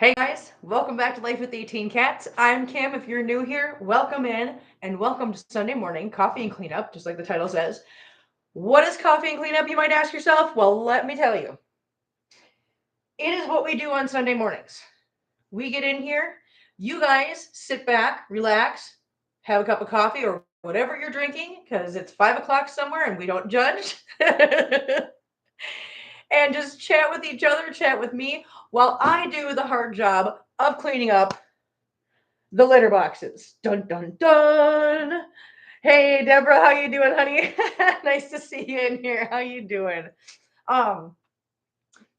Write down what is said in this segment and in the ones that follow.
Hey guys, welcome back to Life with 18 Cats. I'm Kim. If you're new here, welcome in and welcome to Sunday morning coffee and cleanup, just like the title says. What is coffee and cleanup, you might ask yourself? Well, let me tell you. It is what we do on Sunday mornings. We get in here, you guys sit back, relax, have a cup of coffee or whatever you're drinking, because it's 5 o'clock somewhere and we don't judge. And just chat with each other, chat with me, while I do the hard job of cleaning up the litter boxes. Dun dun dun. Hey Deborah, how you doing, honey? Nice to see you in here. How you doing? Um,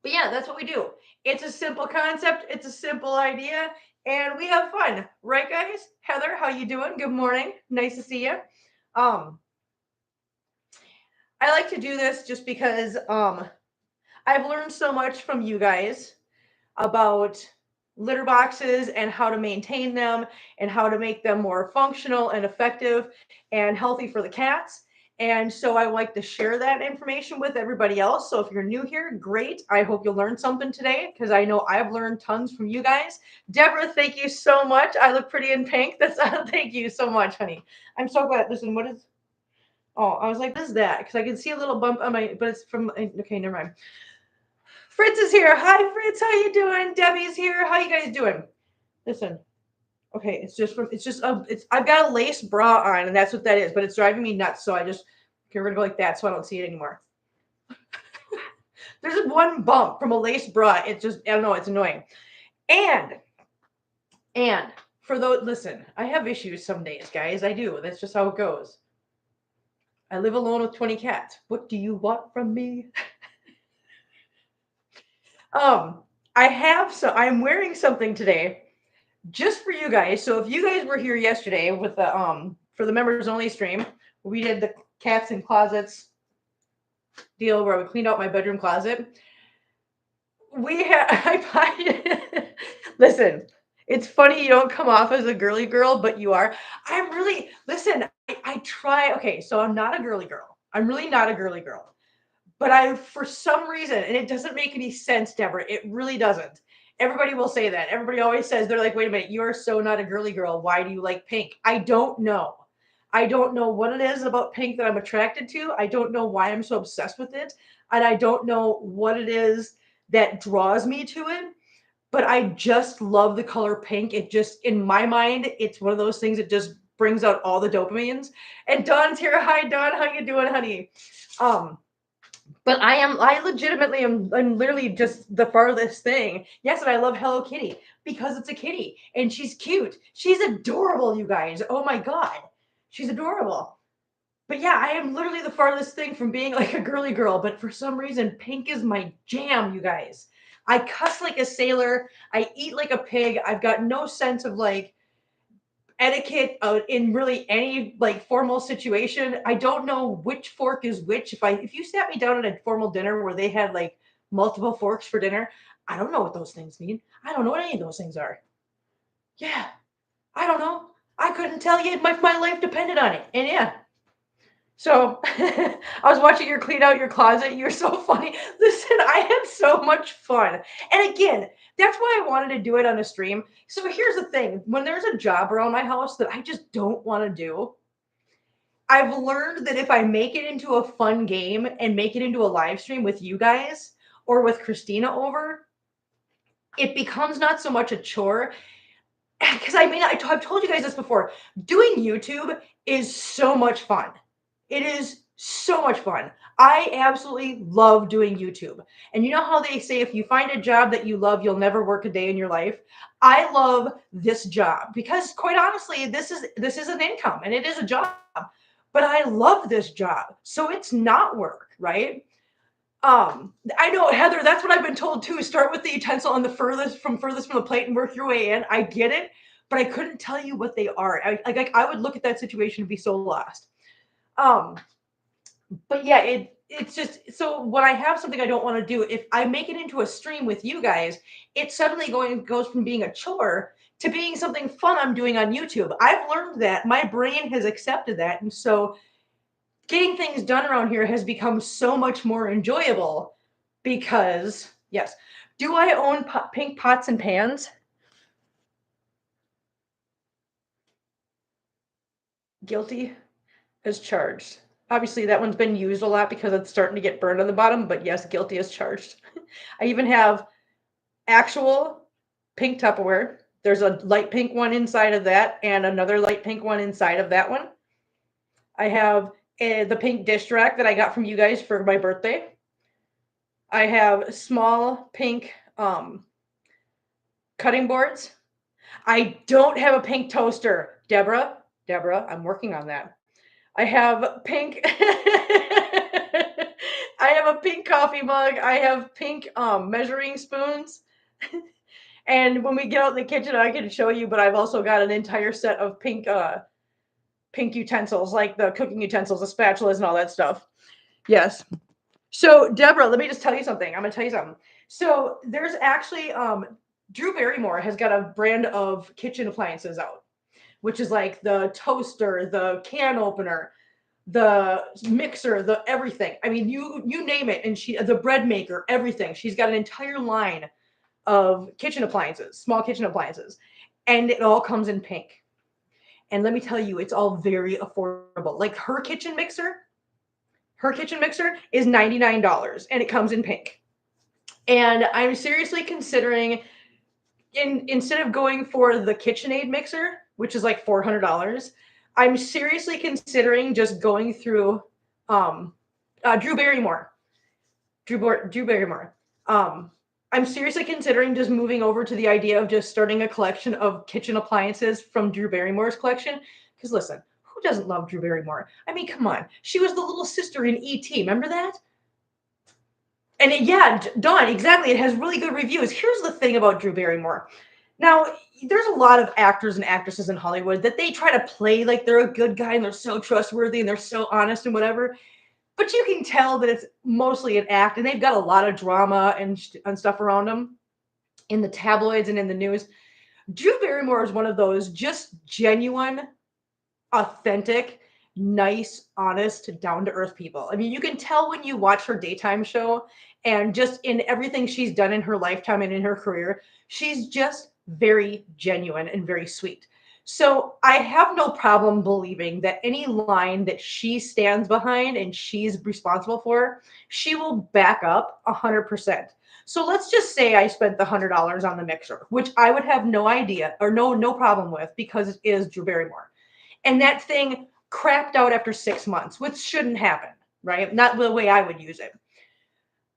but yeah, that's what we do. It's a simple concept, it's a simple idea, and we have fun. Right, guys? Heather, how you doing? Good morning. Nice to see you. Um, I like to do this just because I've learned so much from you guys about litter boxes and how to maintain them and how to make them more functional and effective and healthy for the cats. And so I like to share that information with everybody else. So if you're new here, great. I hope you'll learn something today because I know I've learned tons from you guys. Deborah, thank you so much. I look pretty in pink. That's thank you so much, honey. I'm so glad. Listen, what is? Oh, I was like, what is that? Because I can see a little bump on my, but it's from. Okay, never mind. Fritz is here. Hi, Fritz. How you doing? Debbie's here. How you guys doing? Listen. Okay, it's just from. It's just. It's. I've got a lace bra on, and that's what that is. But it's driving me nuts. So I just. Okay, we're gonna go like that, so I don't see it anymore. There's one bump from a lace bra. It just. I don't know. It's annoying. And and for those, listen. I have issues some days, guys. I do. That's just how it goes. I live alone with 20 cats. What do you want from me? Um, I have so I'm wearing something today just for you guys. So if you guys were here yesterday with the for the members only stream, we did the cats and closets deal where we cleaned out my bedroom closet. We had listen. It's funny you don't come off as a girly girl, but you are. I'm really listen. I try. Okay, so I'm not a girly girl. I'm really not a girly girl. But I, for some reason, and it doesn't make any sense, Deborah. It really doesn't. Everybody will say that. Everybody always says, they're like, wait a minute, you are so not a girly girl. Why do you like pink? I don't know. I don't know what it is about pink that I'm attracted to. I don't know why I'm so obsessed with it. And I don't know what it is that draws me to it. But I just love the color pink. It just, in my mind, it's one of those things that just brings out all the dopamines. And Dawn's here. Hi, Dawn. How you doing, honey? Um, but I legitimately I'm literally just the farthest thing. Yes, and I love Hello Kitty because it's a kitty and she's cute. She's adorable, you guys. Oh my god. She's adorable. But yeah, I am literally the farthest thing from being like a girly girl, but for some reason pink is my jam, you guys. I cuss like a sailor. I eat like a pig. I've got no sense of like etiquette in really any like formal situation. I don't know which fork is which. If you sat me down at a formal dinner where they had like multiple forks for dinner, I don't know what those things mean. I don't know what any of those things are. Yeah, I don't know. I couldn't tell you. My life depended on it. And yeah, so I was watching you clean out your closet. You're so funny. Listen, I had so much fun. And again, that's why I wanted to do it on a stream. So here's the thing. When there's a job around my house that I just don't want to do, I've learned that if I make it into a fun game and make it into a live stream with you guys or with Christina over, it becomes not so much a chore. Because I mean, I've told you guys this before. Doing YouTube is so much fun. It is so much fun. I absolutely love doing YouTube. And you know how they say if you find a job that you love, you'll never work a day in your life? I love this job because quite honestly, this is an income and it is a job. But I love this job. So it's not work, right? I know, Heather, that's what I've been told too. Start with the utensil on the furthest from the plate and work your way in. I get it, but I couldn't tell you what they are. I would look at that situation and be so lost. Um, but yeah, it's just so when I have something I don't want to do, if I make it into a stream with you guys, it suddenly goes from being a chore to being something fun I'm doing on YouTube. I've learned that my brain has accepted that, and so getting things done around here has become so much more enjoyable because yes, Do I own pink pots and pans? Guilty as charged. Obviously, that one's been used a lot because it's starting to get burned on the bottom, but yes, guilty as charged. I even have actual pink Tupperware. There's a light pink one inside of that and another light pink one inside of that one. I have the pink dish rack that I got from you guys for my birthday. I have small pink cutting boards. I don't have a pink toaster. Deborah, I'm working on that. I have pink I have a pink coffee mug. I have pink measuring spoons. And when we get out in the kitchen, I can show you, but I've also got an entire set of pink utensils, like the cooking utensils, the spatulas and all that stuff. Yes. So, Deborah, let me just tell you something. I'm gonna tell you something. So there's actually Drew Barrymore has got a brand of kitchen appliances out, which is like the toaster, the can opener, the mixer, the everything. I mean, you name it, and she the bread maker, everything. She's got an entire line of kitchen appliances, small kitchen appliances, and it all comes in pink. And let me tell you, it's all very affordable. Like her kitchen mixer is $99 and it comes in pink. And I'm seriously considering instead of going for the KitchenAid mixer, which is like $400, I'm seriously considering just going through Drew Barrymore. Drew Barrymore. I'm seriously considering just moving over to the idea of just starting a collection of kitchen appliances from Drew Barrymore's collection. Because listen, who doesn't love Drew Barrymore? I mean, come on. She was the little sister in E.T. Remember that? And yeah, Dawn, exactly. It has really good reviews. Here's the thing about Drew Barrymore. Now, there's a lot of actors and actresses in Hollywood that they try to play like they're a good guy and they're so trustworthy and they're so honest and whatever. But you can tell that it's mostly an act, and they've got a lot of drama and stuff around them in the tabloids and in the news. Drew Barrymore is one of those just genuine, authentic, nice, honest, down to earth people. I mean, you can tell when you watch her daytime show and just in everything she's done in her lifetime and in her career, she's just very genuine and very sweet. So I have no problem believing that any line that she stands behind and she's responsible for, she will back up 100%. So let's just say I spent the $100 on the mixer, which I would have no idea or no problem with because it is Drew Barrymore. And that thing crapped out after 6 months, which shouldn't happen, right? Not the way I would use it.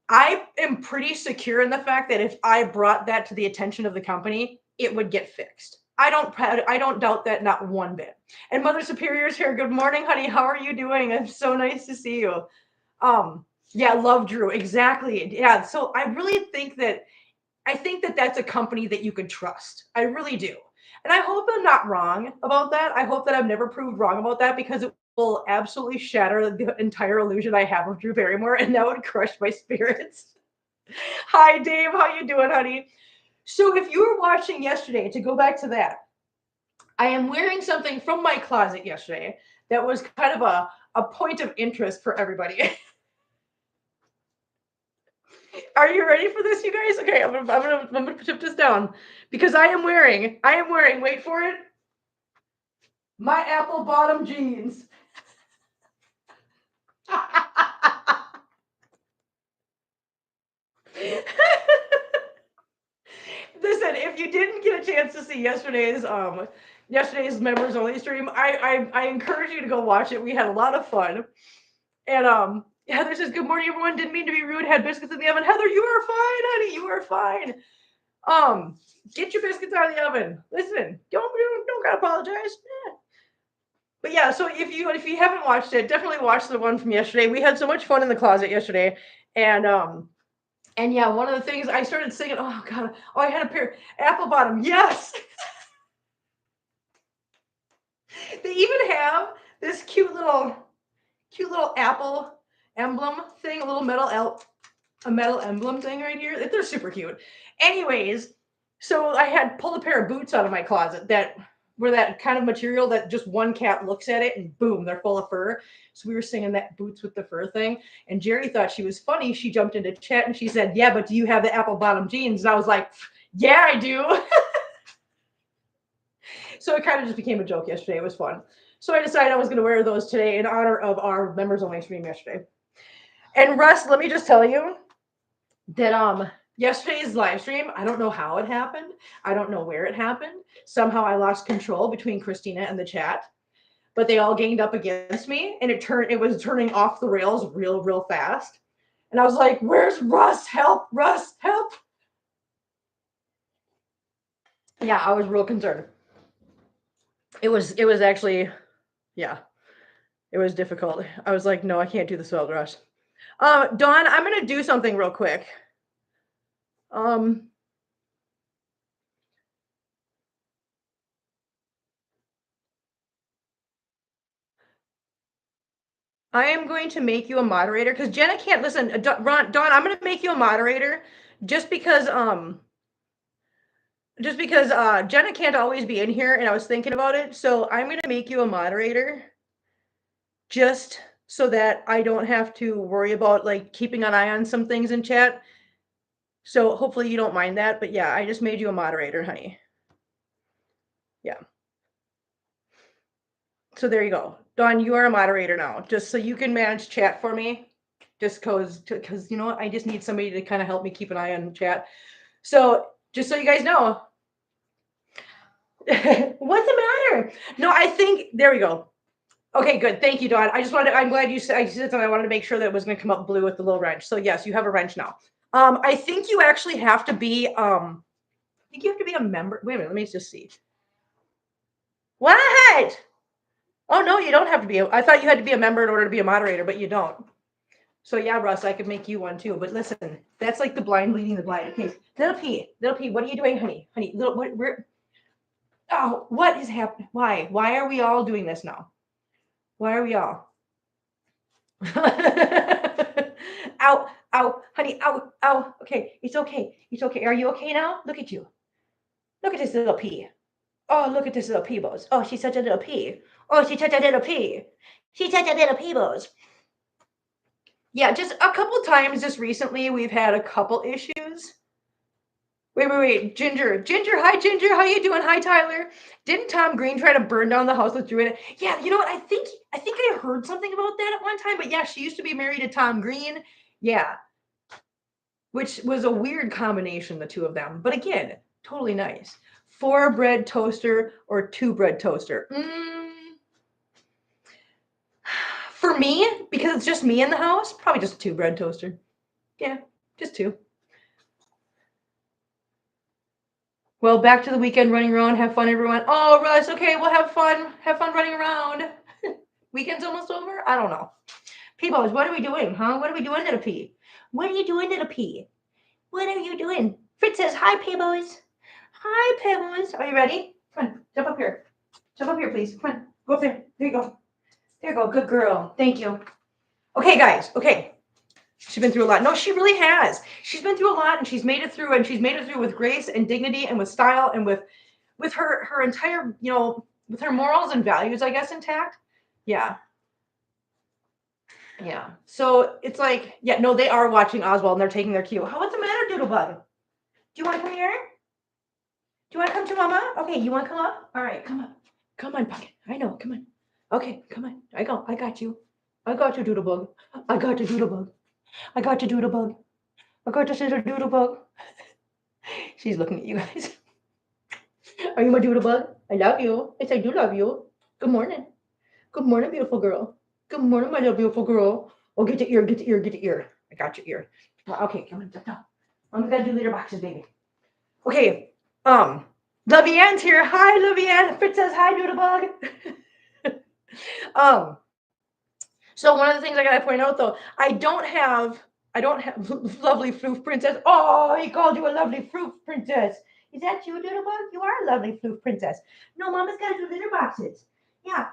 I am pretty secure in the fact that if I brought that to the attention of the company, it would get fixed. I don't doubt that not one bit. And Mother Superior's here. Good morning, honey. How are you doing? It's so nice to see you. Yeah, love Drew. Exactly. Yeah. So I think that that's a company that you can trust. I really do. And I hope I'm not wrong about that. I hope that I've never proved wrong about that because it will absolutely shatter the entire illusion I have of Drew Barrymore, and that would crush my spirits. Hi, Dave. How you doing, honey? So if you were watching yesterday, to go back to that, I am wearing something from my closet yesterday that was kind of a point of interest for everybody. Are you ready for this, you guys? Okay, I'm gonna put this down because I am wearing. Wait for it. My apple bottom jeans. Listen, if you didn't get a chance to see yesterday's members only stream, I encourage you to go watch it. We had a lot of fun. And Heather says, "Good morning, everyone. Didn't mean to be rude. Had biscuits in the oven." Heather, you are fine, honey. You are fine. Get your biscuits out of the oven. Listen, don't gotta apologize. Yeah. But yeah, so if you haven't watched it, definitely watch the one from yesterday. We had so much fun in the closet yesterday, and yeah, one of the things I started singing. Oh god, oh I had a pair apple bottom. Yes, they even have this cute little apple emblem thing, a metal emblem thing right here. They're super cute. Anyways, so I had pulled a pair of boots out of my closet that were that kind of material that just one cat looks at it and boom, they're full of fur. So we were singing that boots with the fur thing. And Jerry thought she was funny. She jumped into chat and she said, "Yeah, but do you have the apple bottom jeans?" And I was like, "Yeah, I do." So it kind of just became a joke yesterday. It was fun. So I decided I was going to wear those today in honor of our members only stream yesterday. And Russ, let me just tell you that yesterday's live stream, I don't know how it happened. I don't know where it happened. Somehow I lost control between Christina and the chat, but they all ganged up against me and it was turning off the rails real fast. And I was like, "Where's Russ? Help, Russ, help." Yeah, I was real concerned. It was actually, yeah, it was difficult. I was like, "No, I can't do the spell rush." Dawn, I'm gonna do something real quick. Um, I am going to make you a moderator because Jenna can't listen. Dawn, I'm going to make you a moderator just because Jenna can't always be in here, and I was thinking about it. So I'm going to make you a moderator just so that I don't have to worry about like keeping an eye on some things in chat. So hopefully you don't mind that. But yeah, I just made you a moderator, honey. Yeah. So there you go. Dawn, you are a moderator now, just so you can manage chat for me. Just because you know what, I just need somebody to kind of help me keep an eye on chat. So just so you guys know, what's the matter? No, I think there we go. Okay, good. Thank you, Dawn. I'm glad you said something. I wanted to make sure that it was going to come up blue with the little wrench. So yes, you have a wrench now. I think you actually have to be I think you have to be a member. Wait a minute, let me just see. What? Oh no, you don't have to be. I thought you had to be a member in order to be a moderator, but you don't. So yeah, Russ, I could make you one too. But listen, that's like the blind leading the blind. Okay, little P, what are you doing, honey? Honey, little where? Oh, what is happening? Why? Why are we all doing this now? Why are we all? Ow, ow, honey, ow, ow. Okay, it's okay. It's okay. Are you okay now? Look at you. Look at this little P. Oh, look at this little Peebles. Oh, she's such a little P. Oh, she's such a little P. She's such a little Peebles. Yeah, just a couple times just recently we've had a couple issues. Wait. Ginger. Hi, Ginger. How you doing? Hi, Tyler. Didn't Tom Green try to burn down the house with Drew in it? Yeah, you know what? I think I heard something about that at one time, but yeah, she used to be married to Tom Green. Yeah. Which was a weird combination, the two of them. But again, totally nice. 4 bread toaster or 2 bread toaster? For me, because it's just me in the house, probably just 2 bread toaster. Yeah, just 2. Well, back to the weekend running around. Have fun, everyone. Oh, Russ, okay, we'll have fun. Have fun running around. Weekend's almost over? I don't know. Peebles, what are we doing, huh? What are we doing to the P? What are you doing to the P? What are you doing? Fritz says, hi, Peebles. Hi, Peebles. Are you ready? Come on, jump up here. Jump up here, please. Come on, go up there. There you go. There you go. Good girl. Thank you. Okay, guys. Okay. She's been through a lot. No, she really has. She's been through a lot, and she's made it through, and she's made it through with grace and dignity and with style and with her entire, with her morals and values, I guess, intact. Yeah. Yeah. So it's like, yeah, no, they are watching Oswald and they're taking their cue. What's the matter, Doodlebug? Do you want to come here? Do you want to come to Mama? Okay, you want to come up? All right, come up. Come on, Pumpkin. I know. Come on. Okay, come on. I got you. I got you, Doodlebug. I got you, Doodlebug. I got you, Doodlebug. I got this little Doodlebug. She's looking at you guys. Are you my Doodlebug? I love you. Yes, I do love you. Good morning. Good morning, beautiful girl. Good morning, my little beautiful girl. Oh, get the ear, get the ear, get the ear. I got your ear. Okay, come on, no. I'm gonna do litter boxes, baby. Okay, Lovey-Ann's here. Hi, Lovey-Ann. Fritz says hi, Doodlebug. So one of the things I gotta point out though, I don't have lovely floof princess. Oh, he called you a lovely floof princess. Is that you, Doodlebug? You are a lovely floof princess. No, Mama's gotta do litter boxes. Yeah,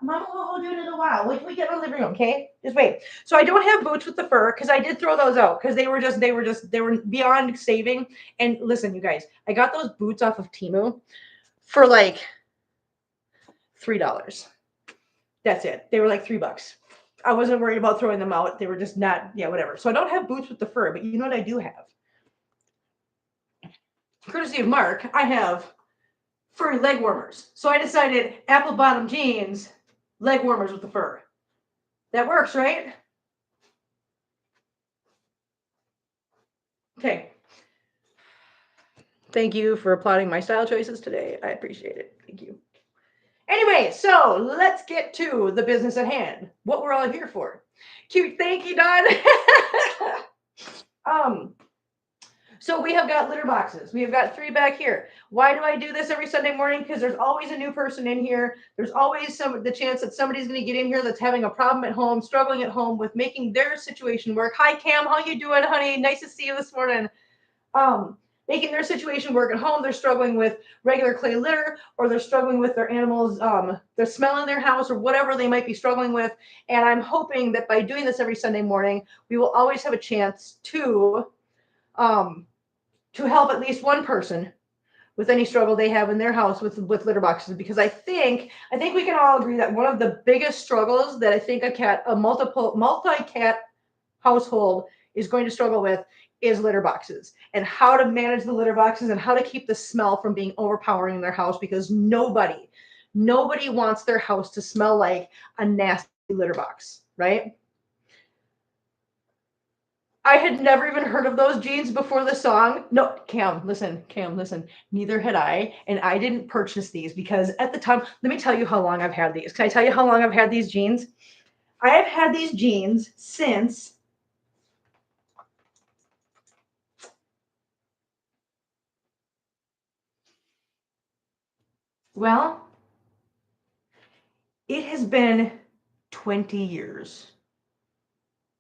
Mama will hold you in a little while. Wait till we get in the living room, okay? Just wait. So I don't have boots with the fur because I did throw those out because they were beyond saving. And listen, you guys, I got those boots off of Temu for like $3. That's it. They were like $3. I wasn't worried about throwing them out. They were just not, yeah, whatever. So I don't have boots with the fur, but you know what I do have? Courtesy of Mark, I have furry leg warmers. So I decided apple bottom jeans, leg warmers with the fur. That works, right? Okay. Thank you for applauding my style choices today. I appreciate it. Thank you. Anyway, so let's get to the business at hand. What we're all here for. Cute. Thank you, Don. So we have got litter boxes. We have got 3 back here. Why do I do this every Sunday morning? Because there's always a new person in here. There's always the chance that somebody's going to get in here that's having a problem at home, struggling at home with making their situation work. Hi, Cam. How you doing, honey? Nice to see you this morning. Making their situation work at home. They're struggling with regular clay litter, or they're struggling with their animals, the smell in their house, or whatever they might be struggling with. And I'm hoping that by doing this every Sunday morning, we will always have a chance to help at least one person with any struggle they have in their house with litter boxes. Because I think we can all agree that one of the biggest struggles that I think a multi-cat household is going to struggle with is litter boxes, and how to manage the litter boxes and how to keep the smell from being overpowering in their house, because nobody wants their house to smell like a nasty litter box, right? I had never even heard of those jeans before the song. No, Cam, listen. Neither had I, and I didn't purchase these because at the time, let me tell you how long I've had these. Can I tell you how long I've had these jeans? I have had these jeans since it has been 20 years.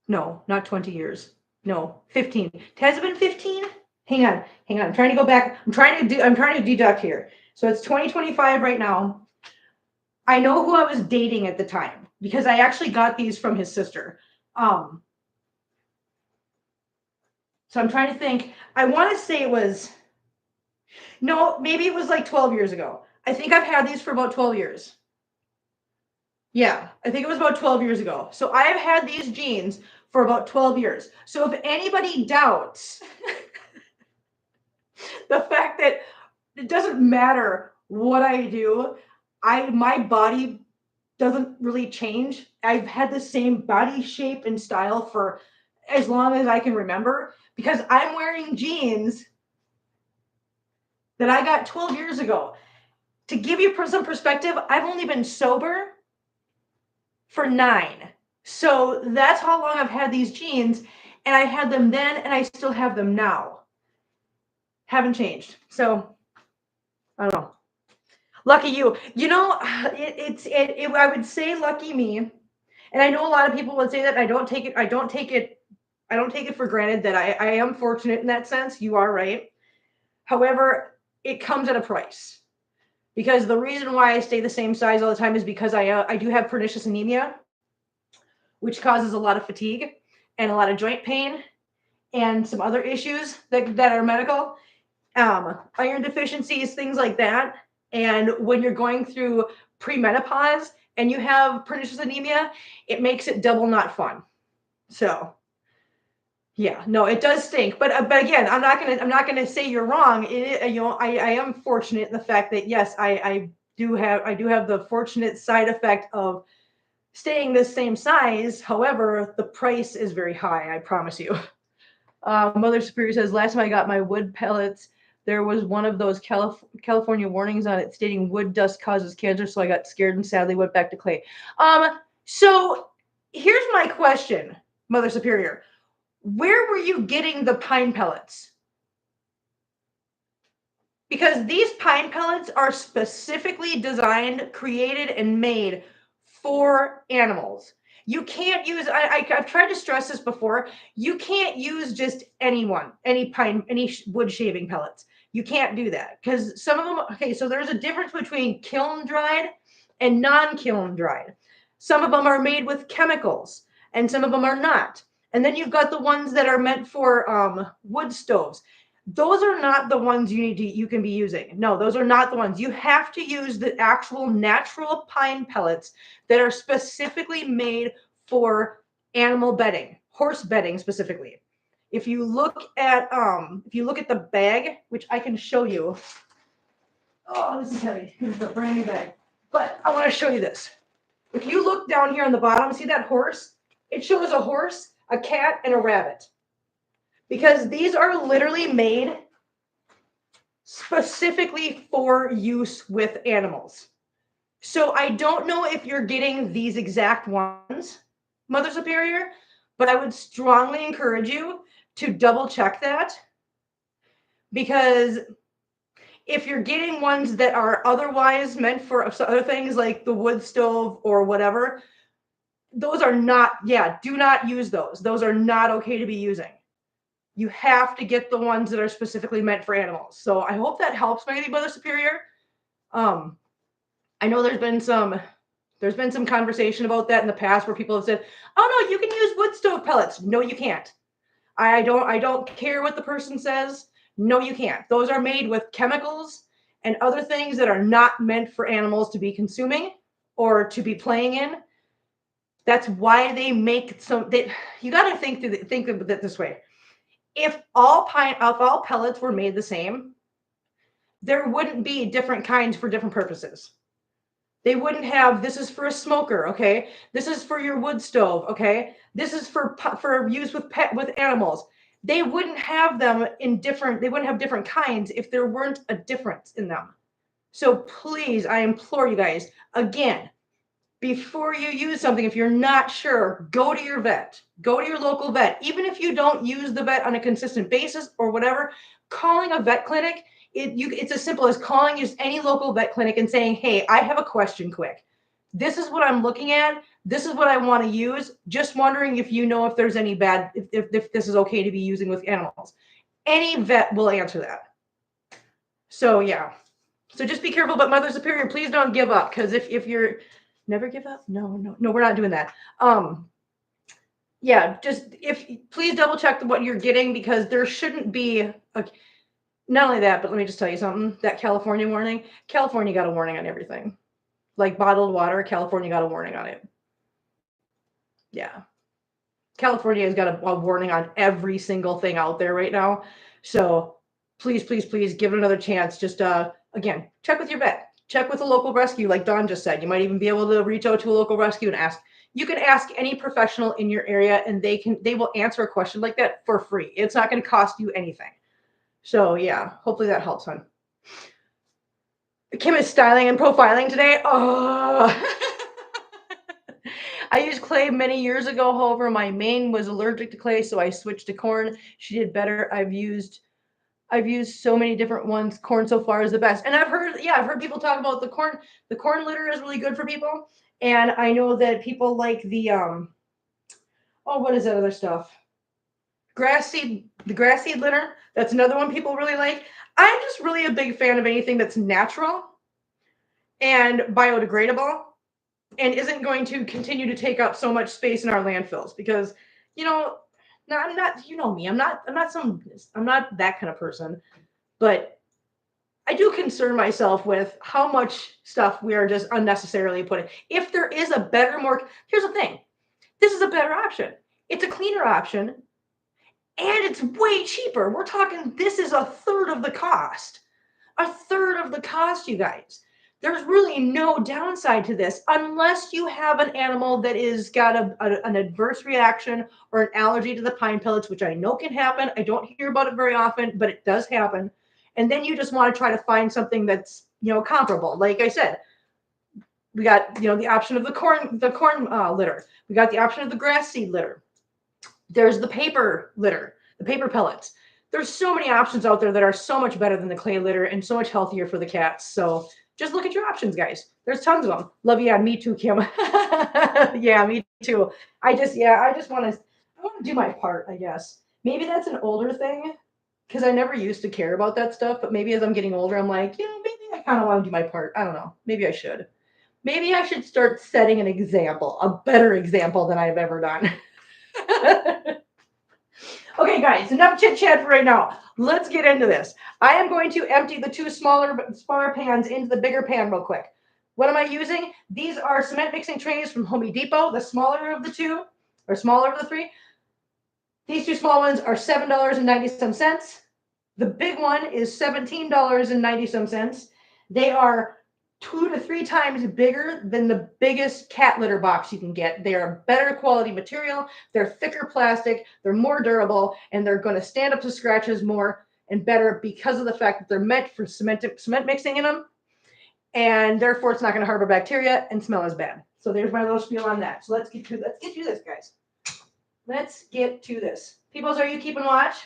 No, not 20 years. No, 15. Has it been 15? Hang on. I'm trying to go back. I'm trying to deduct here. So it's 2025 right now. I know who I was dating at the time because I actually got these from his sister. So I'm trying to think. I want to say maybe it was like 12 years ago. I think I've had these for about 12 years. Yeah, I think it was about 12 years ago. So I have had these jeans for about 12 years. So if anybody doubts the fact that it doesn't matter what I do, my body doesn't really change. I've had the same body shape and style for as long as I can remember, because I'm wearing jeans that I got 12 years ago. To give you some perspective, I've only been sober for 9. So that's how long I've had these jeans, and I had them then and I still have them now. Haven't changed. So I don't know. Lucky you. You know, I would say lucky me. And I know a lot of people would say that. I don't take it for granted that I am fortunate in that sense. You are right. However, it comes at a price. Because the reason why I stay the same size all the time is because I do have pernicious anemia, which causes a lot of fatigue and a lot of joint pain and some other issues that are medical, iron deficiencies, things like that. And when you're going through premenopause and you have pernicious anemia, it makes it double not fun. So yeah, no, it does stink. But again, I'm not gonna say you're wrong. I am fortunate in the fact that yes, I do have the fortunate side effect of staying the same size. However, the price is very high. I promise you. Mother Superior says, last time I got my wood pellets, there was one of those California warnings on it stating wood dust causes cancer. So I got scared and sadly went back to clay. So here's my question, Mother Superior. Where were you getting the pine pellets? Because these pine pellets are specifically designed, created, and made for animals. You can't use, I've tried to stress this before, you can't use just any wood shaving pellets. You can't do that because some of them, okay, so there's a difference between kiln dried and non-kiln dried. Some of them are made with chemicals and some of them are not. And then you've got the ones that are meant for wood stoves. those are not the ones you can be using. No, those are not the ones. You have to use the actual natural pine pellets that are specifically made for animal bedding, horse bedding specifically. If you look at the bag, which I can show you. Oh, this is heavy. Here's the brand new bag. But I want to show you this. If you look down here on the bottom, see that horse? It shows a horse, a cat, and a rabbit. Because these are literally made specifically for use with animals. So I don't know if you're getting these exact ones, Mother Superior, but I would strongly encourage you to double check that, because if you're getting ones that are otherwise meant for other things like the wood stove or whatever, those are not, yeah, do not use those. Those are not okay to be using. You have to get the ones that are specifically meant for animals. So I hope that helps, maybe, Mother Superior. I know there's been some conversation about that in the past where people have said, "Oh no, you can use wood stove pellets." No, you can't. I don't care what the person says. No, you can't. Those are made with chemicals and other things that are not meant for animals to be consuming or to be playing in. That's why they make some. You got to think of it this way. If all pellets were made the same, there wouldn't be different kinds for different purposes. They wouldn't have, this is for a smoker, okay? This is for your wood stove, okay? This is for use with animals. They wouldn't have them in different, they wouldn't have different kinds if there weren't a difference in them. So please, I implore you guys, again, before you use something, if you're not sure, go to your vet, go to your local vet. Even if you don't use the vet on a consistent basis or whatever, calling a vet clinic, it's as simple as calling any local vet clinic and saying, "Hey, I have a question quick. This is what I'm looking at. This is what I want to use. Just wondering if you know if there's any if this is okay to be using with animals." Any vet will answer that. So yeah. So just be careful, but Mother Superior, please don't give up, because if you're never give up. No, we're not doing that. Yeah, just please double check what you're getting, because there shouldn't be not only that, but let me just tell you something. That California warning, California got a warning on everything. Like bottled water, California got a warning on it. Yeah. California has got a warning on every single thing out there right now. So please, please, please give it another chance. Just again, check with your vet. Check with a local rescue, like Dawn just said. You might even be able to reach out to a local rescue and ask. You can ask any professional in your area, and they will answer a question like that for free. It's not going to cost you anything. So yeah, hopefully that helps, hon. Kim is styling and profiling today. Oh. I used clay many years ago. However, my main was allergic to clay, so I switched to corn. She did better. I've used so many different ones. Corn so far is the best. And I've heard people talk about the corn. The corn litter is really good for people. And I know that people like the what is that other stuff? The grass seed litter. That's another one people really like. I'm just really a big fan of anything that's natural and biodegradable and isn't going to continue to take up so much space in our landfills, because no, I'm not, you know me, I'm not that kind of person, but I do concern myself with how much stuff we are just unnecessarily putting. If there is a better, more, here's the thing, this is a better option. It's a cleaner option, and it's way cheaper. We're talking, this is a third of the cost. A third of the cost, you guys. There's really no downside to this unless you have an animal that is got an adverse reaction or an allergy to the pine pellets, which I know can happen. I don't hear about it very often, but it does happen. And then you just want to try to find something that's comparable. Like I said, we got the option of the corn litter. We got the option of the grass seed litter. There's the paper litter, the paper pellets. There's so many options out there that are so much better than the clay litter and so much healthier for the cats. So just look at your options, guys. There's tons of them. Love you. Yeah, me too, Kim. Yeah, me too. I just want to do my part, I guess. Maybe that's an older thing, because I never used to care about that stuff. But maybe as I'm getting older, I'm like, maybe I kind of want to do my part. I don't know. Maybe I should. Maybe I should start setting an example, a better example than I've ever done. Okay, guys, enough chit chat for right now. Let's get into this. I am going to empty the two smaller pans into the bigger pan real quick. What am I using? These are cement mixing trays from Home Depot, the smaller of the two, or smaller of the three. These two small ones are $7.90. The big one is $17.90. They are 2 to 3 times bigger than the biggest cat litter box you can get. They are better quality material, they're thicker plastic, they're more durable, and they're going to stand up to scratches more and better because of the fact that they're meant for cement mixing in them, and therefore it's not going to harbor bacteria and smell as bad. So there's my little spiel on that. So let's get to this, guys. Let's get to this. Peoples, are you keeping watch?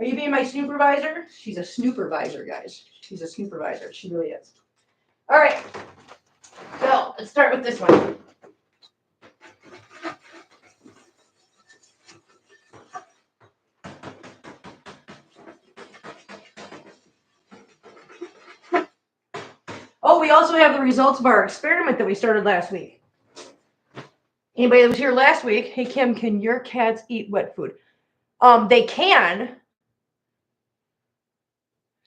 Are you being my supervisor? She's a snoopervisor, guys. She's a snoopervisor. She really is. All right. So let's start with this one. Oh, we also have the results of our experiment that we started last week. Anybody that was here last week? Hey, Kim, can your cats eat wet food? They can.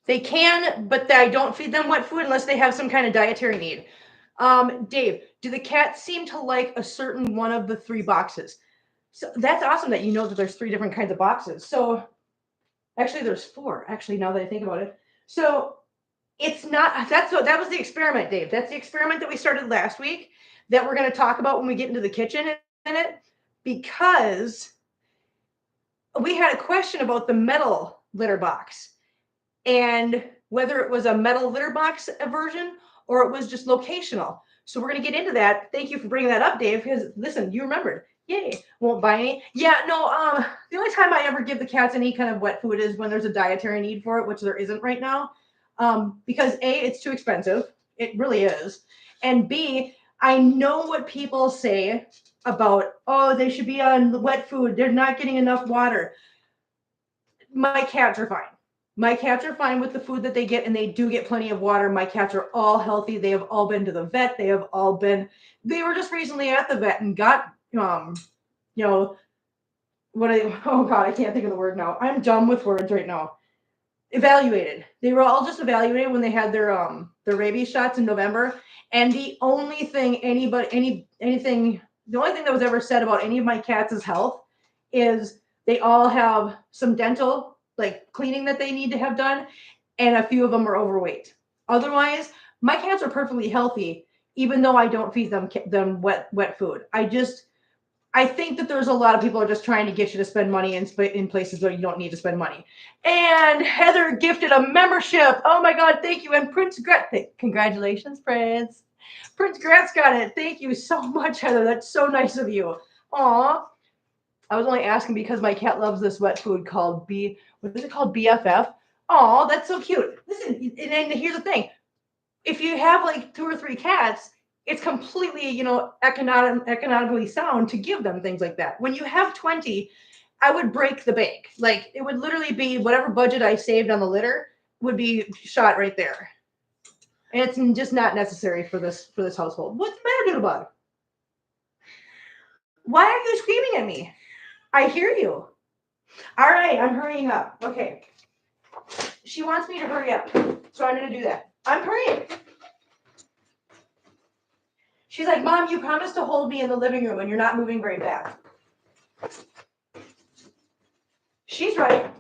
They can, but I don't feed them wet food unless they have some kind of dietary need. Dave, do the cats seem to like a certain one of the 3 boxes? So that's awesome that you know that there's 3 different kinds of boxes. So actually there's 4, actually, now that I think about it. So it's not, that was the experiment, Dave. That's the experiment that we started last week that we're going to talk about when we get into the kitchen in a minute, because we had a question about the metal litter box and whether it was a metal litter box version or it was just locational. So we're going to get into that. Thank you for bringing that up, Dave, because listen, you remembered. Yay. Won't buy any. Yeah, no, the only time I ever give the cats any kind of wet food is when there's a dietary need for it, which there isn't right now. Because A, it's too expensive. It really is. And B, I know what people say about, oh, they should be on wet food. They're not getting enough water. My cats are fine. My cats are fine with the food that they get, and they do get plenty of water. My cats are all healthy. They have all been to the vet. They were just recently at the vet and got, oh God, I can't think of the word now. I'm dumb with words right now. Evaluated. They were all just evaluated when they had their rabies shots in November. And the only thing the only thing that was ever said about any of my cats' health is they all have some dental cleaning that they need to have done, and a few of them are overweight. Otherwise, my cats are perfectly healthy, even though I don't feed them wet food. I think that there's a lot of people are just trying to get you to spend money in places where you don't need to spend money. And Heather gifted a membership. Oh my God, thank you. And Prince Gretz, congratulations, Prince. Prince Gretz got it. Thank you so much, Heather. That's so nice of you. Aw. I was only asking because my cat loves this wet food called what is it called? BFF. Aw, that's so cute. Listen, and here's the thing. If you have 2 or 3 cats, it's completely, economically sound to give them things like that. When you have 20, I would break the bank. It would literally be whatever budget I saved on the litter would be shot right there. And it's just not necessary for this household. What's the matter, Doodlebug? Why are you screaming at me? I hear you. All right, I'm hurrying up. Okay. She wants me to hurry up, so I'm going to do that. I'm hurrying. She's like, Mom, you promised to hold me in the living room and you're not moving very fast. She's right.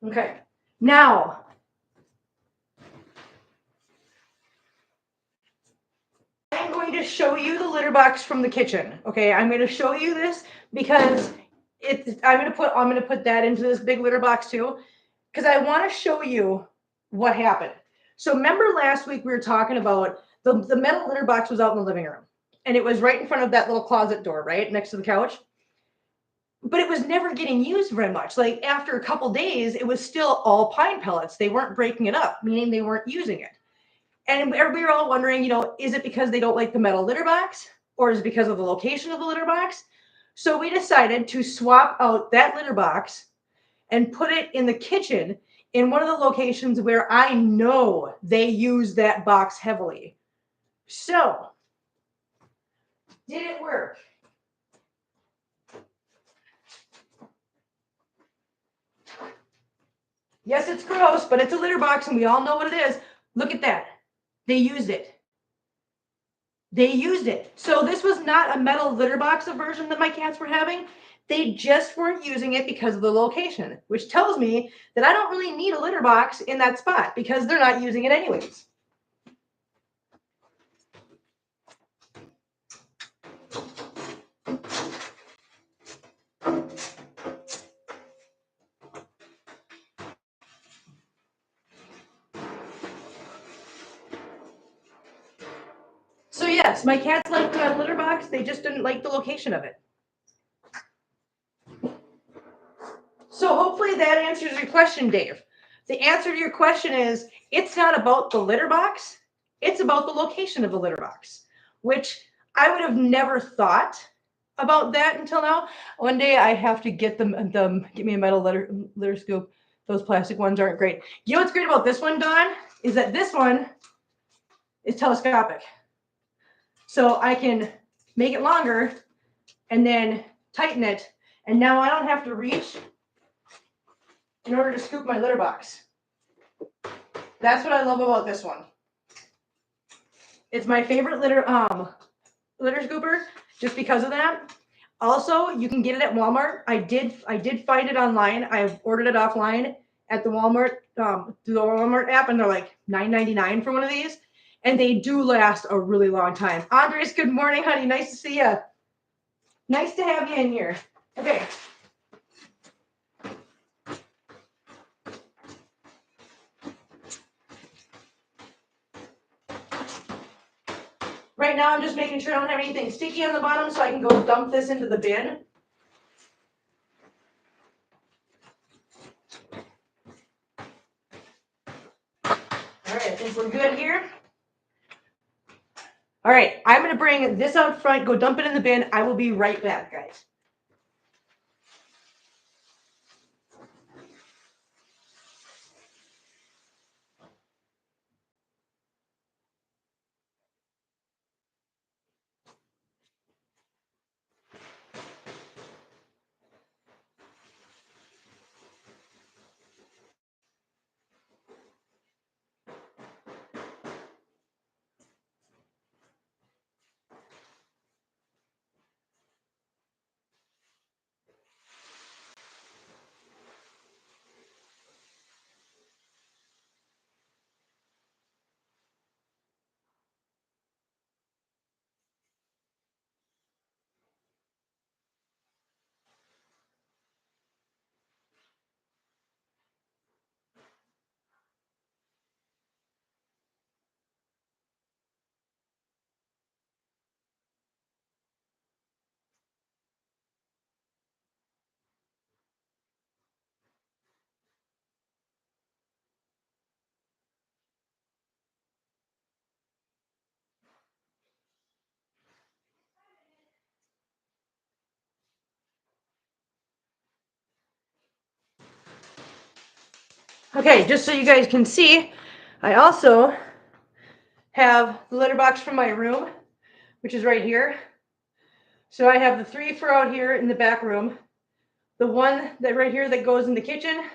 Okay. Now, I'm going to show you the litter box from the kitchen. Okay, I'm going to show you this because I'm going to put that into this big litter box too, because I want to show you what happened. So remember last week we were talking about the metal litter box was out in the living room, and it was right in front of that little closet door, right next to the couch. But it was never getting used very much. After a couple days, it was still all pine pellets. They weren't breaking it up, meaning they weren't using it. And we were all wondering, is it because they don't like the metal litter box, or is it because of the location of the litter box? So we decided to swap out that litter box and put it in the kitchen in one of the locations where I know they use that box heavily. So, did it work? Yes, it's gross, but it's a litter box and we all know what it is. Look at that. They used it. They used it. So this was not a metal litter box aversion that my cats were having. They just weren't using it because of the location, which tells me that I don't really need a litter box in that spot because they're not using it anyways. So yes, my cats liked the litter box. They just didn't like the location of it. So hopefully that answers your question, Dave. The answer to your question is it's not about the litter box. It's about the location of the litter box, which I would have never thought about that until now. One day I have to get get me a metal litter scoop. Those plastic ones aren't great. You know what's great about this one, Dawn, is that this one is telescopic. So I can make it longer and then tighten it. And now I don't have to reach in order to scoop my litter box. That's what I love about this one. It's my favorite litter scooper just because of that. Also, you can get it at Walmart. I did find it online. I've ordered it offline at the Walmart through the Walmart app, and they're like $9.99 for one of these, and they do last a really long time. Andres, good morning, honey. Nice to see you. Nice to have you in here. Okay. Right now, I'm just making sure I don't have anything sticky on the bottom so I can go dump this into the bin. All right, I think we're good here. All right, I'm going to bring this out front, go dump it in the bin. I will be right back, guys. Okay, just so you guys can see, I also have the litter box from my room, which is right here. So I have the 3 for out here in the back room, the one that right here that goes in the kitchen,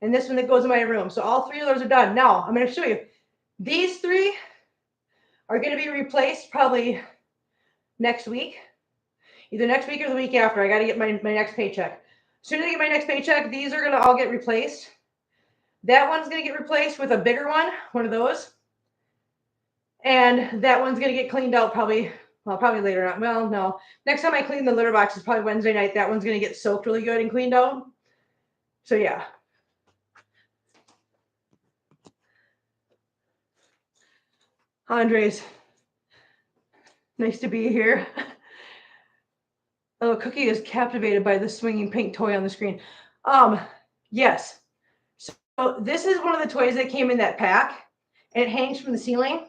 and this one that goes in my room. So all 3 of those are done. Now, I'm going to show you. These 3 are going to be replaced probably next week. Either next week or the week after. I got to get my next paycheck. As soon as I get my next paycheck, these are going to all get replaced. That one's going to get replaced with a bigger one of those. And that one's going to get cleaned out probably later on. Well, no. Next time I clean the litter box is probably Wednesday night. That one's going to get soaked really good and cleaned out. So, yeah. Andres, nice to be here. Oh, Cookie is captivated by the swinging pink toy on the screen. Yes. So this is one of the toys that came in that pack, and it hangs from the ceiling.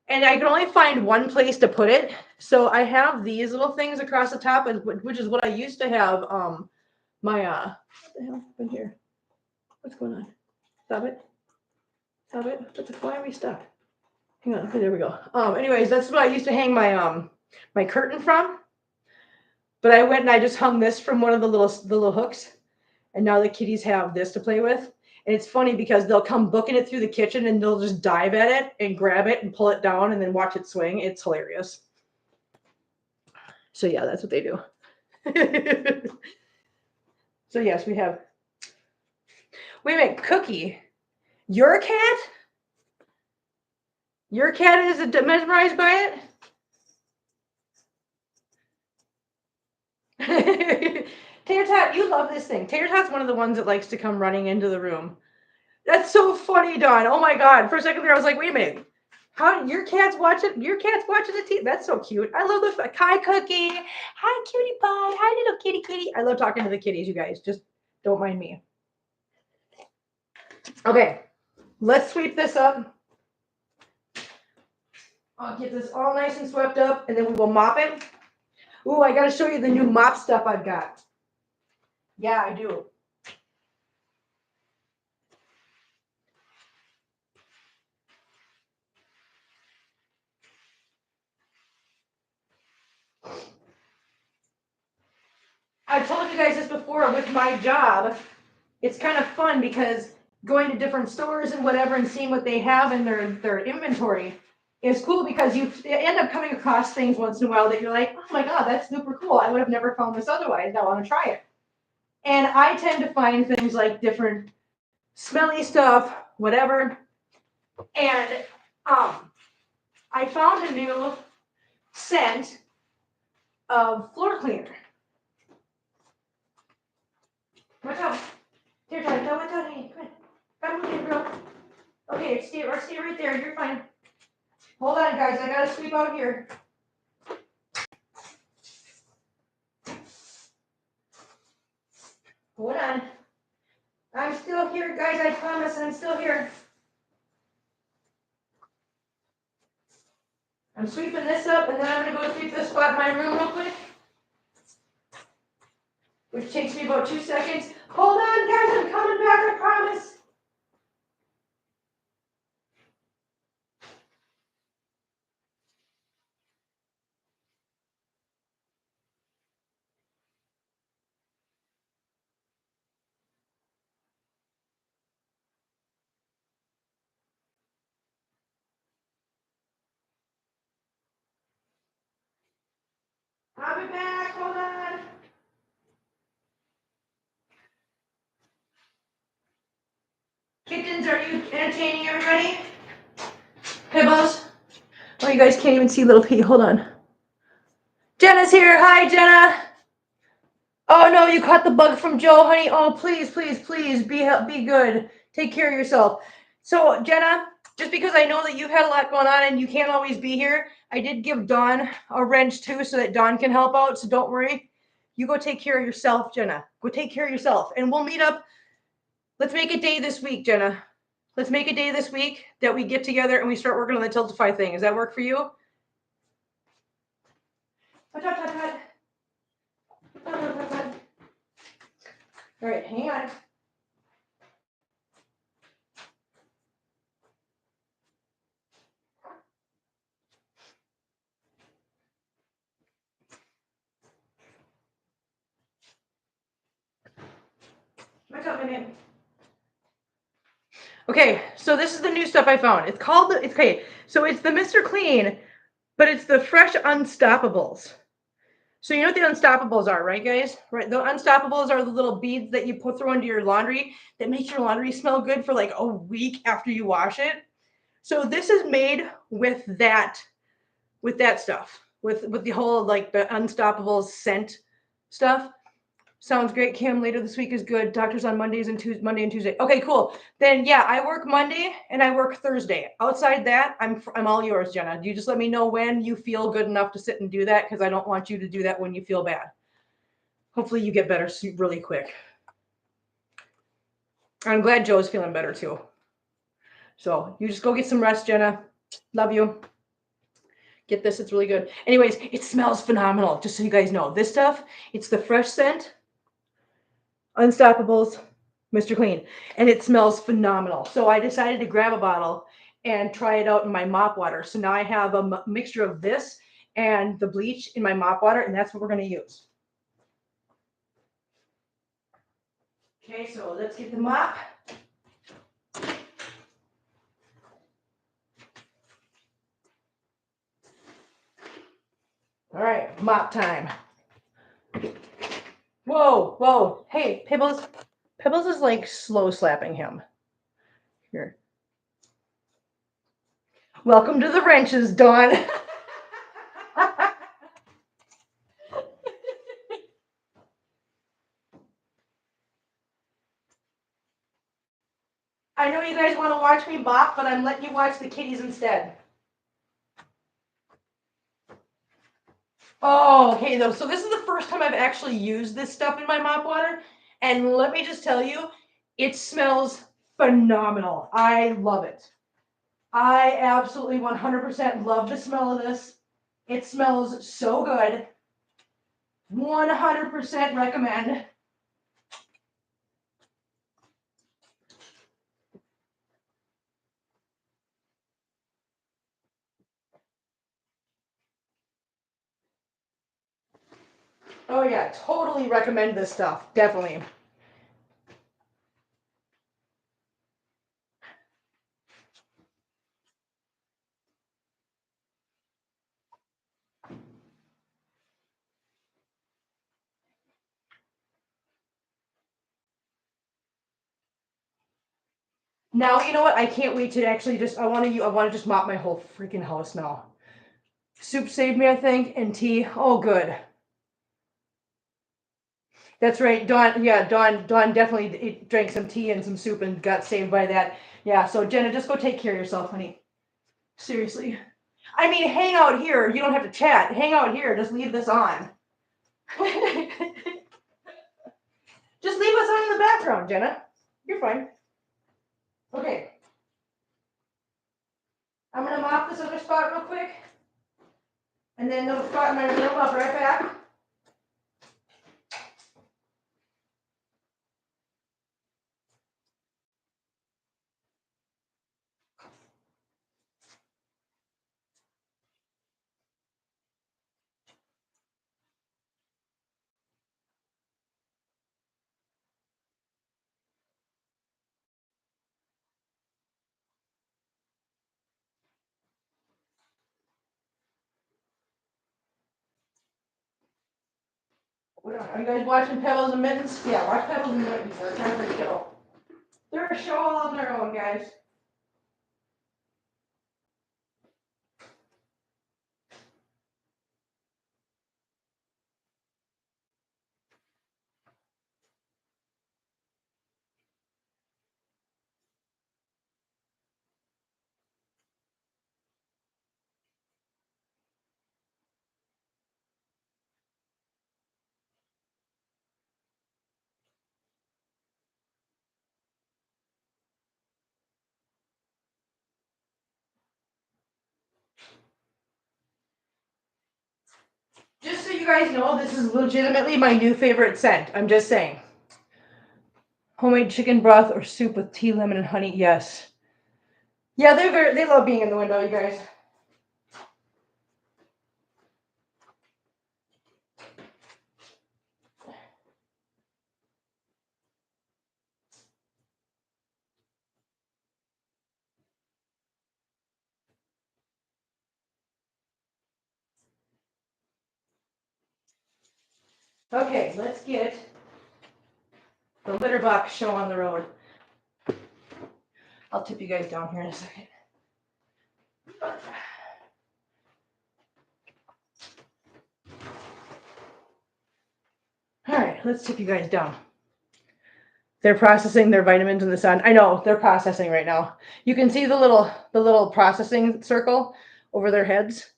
And I can only find one place to put it. So I have these little things across the top, which is what I used to have. What the hell happened here? What's going on? Stop it. Stop it. Why are we stuck? Hang on. Okay, there we go. Anyways, that's what I used to hang my curtain from. But I went and I just hung this from one of the little hooks, and now the kitties have this to play with. And it's funny because they'll come booking it through the kitchen and they'll just dive at it and grab it and pull it down and then watch it swing. It's hilarious. So yeah, that's what they do. So yes, we have. Wait a minute, Cookie. Your cat? Your cat is mesmerized by it? Tater Tot, you love this thing. Tater Tot's one of the ones that likes to come running into the room. That's so funny, Dawn. Oh my God. For a second there, I was like, wait a minute. How your cat's watching the TV? That's so cute. I love the hi Cookie. Hi cutie pie. Hi little kitty. I love talking to the kitties, you guys. Just don't mind me. Okay, let's sweep this up. I'll get this all nice and swept up, and then we will mop it. Ooh, I gotta show you the new mop stuff I've got. Yeah, I do. I've told you guys this before with my job. It's kind of fun because going to different stores and whatever and seeing what they have in their inventory is cool because you end up coming across things once in a while that you're like, oh my God, that's super cool. I would have never found this otherwise. I want to try it. And I tend to find things like different smelly stuff, whatever. And I found a new scent of floor cleaner. Watch out. Here, Todd. No, watch out. Hey, come on, girl. Okay, stay right there. You're fine. Hold on, guys. I gotta sweep out here. Hold on. I'm still here, guys. I promise I'm still here. I'm sweeping this up, and then I'm gonna go sweep this spot in my room real quick, which takes me about 2 seconds. Hold on, guys. I'm coming back. I promise. I'll be back. Hold on. Kittens, are you entertaining everybody? Pibbles? Oh, you guys can't even see little Pete. Hold on. Jenna's here. Hi, Jenna. Oh no, you caught the bug from Joe, honey. Oh, please, be good. Take care of yourself. So, Jenna, just because I know that you've had a lot going on and you can't always be here, I did give Dawn a wrench too so that Dawn can help out. So don't worry. You go take care of yourself, Jenna. Go take care of yourself. And we'll meet up. Let's make a day this week, Jenna. Let's make a day this week that we get together and we start working on the Tiltify thing. Does that work for you? All right, hang on. What's up, man? Okay, so this is the new stuff I found. It's called the, okay, so it's the Mr. Clean, but it's the Fresh Unstoppables. So you know what the Unstoppables are, right, guys? Right, the Unstoppables are the little beads that you put through into your laundry that make your laundry smell good for like a week after you wash it. So this is made with that stuff, with the whole like the Unstoppables scent stuff. Sounds great, Kim. Later this week is good. Doctors on Monday and Tuesday. Okay, cool. Then yeah, I work Monday and I work Thursday. Outside that, I'm all yours, Jenna. You just let me know when you feel good enough to sit and do that because I don't want you to do that when you feel bad. Hopefully you get better really quick. I'm glad Joe's feeling better too. So you just go get some rest, Jenna. Love you. Get this, it's really good. Anyways, it smells phenomenal. Just so you guys know, this stuff, it's the fresh scent. Unstoppables. Mr. Clean, and it smells phenomenal. So I decided to grab a bottle and try it out in my mop water. So now I have a mixture of this and the bleach in my mop water, and that's what we're going to use. Okay, so let's get the mop. All right, mop time. Whoa, whoa. Hey, Pebbles. Pebbles is like slow slapping him. Here. Welcome to the wrenches, Dawn. I know you guys want to watch me mop, but I'm letting you watch the kitties instead. Oh, okay, though. So this is the first time I've actually used this stuff in my mop water. And let me just tell you, it smells phenomenal. I love it. I absolutely 100% love the smell of this. It smells so good. 100% recommend. Oh yeah, totally recommend this stuff. Definitely. Now, you know what? I can't wait to actually I want to just mop my whole freaking house now. Soup saved me, I think, and tea. Oh, good. That's right. Dawn, yeah, Dawn definitely drank some tea and some soup and got saved by that. Yeah, so Jenna, just go take care of yourself, honey. Seriously. I mean, hang out here. You don't have to chat. Hang out here. Just leave this on. Just leave us on in the background, Jenna. You're fine. Okay. I'm gonna mop this other spot real quick. And then the spot in my room, I'll be right back. Are you guys watching Pebbles and Mittens? Yeah, watch Pebbles and Mittens. They're kind of a show. They're a show all on their own, guys. Just so you guys know, this is legitimately my new favorite scent. I'm just saying. Homemade chicken broth or soup with tea, lemon, and honey. Yes. Yeah, they love being in the window, you guys. Okay, let's get the litter box show on the road. I'll tip you guys down here in a second. All right, let's tip you guys down. They're processing their vitamins in the sun. I know they're processing right now. You can see the little processing circle over their heads.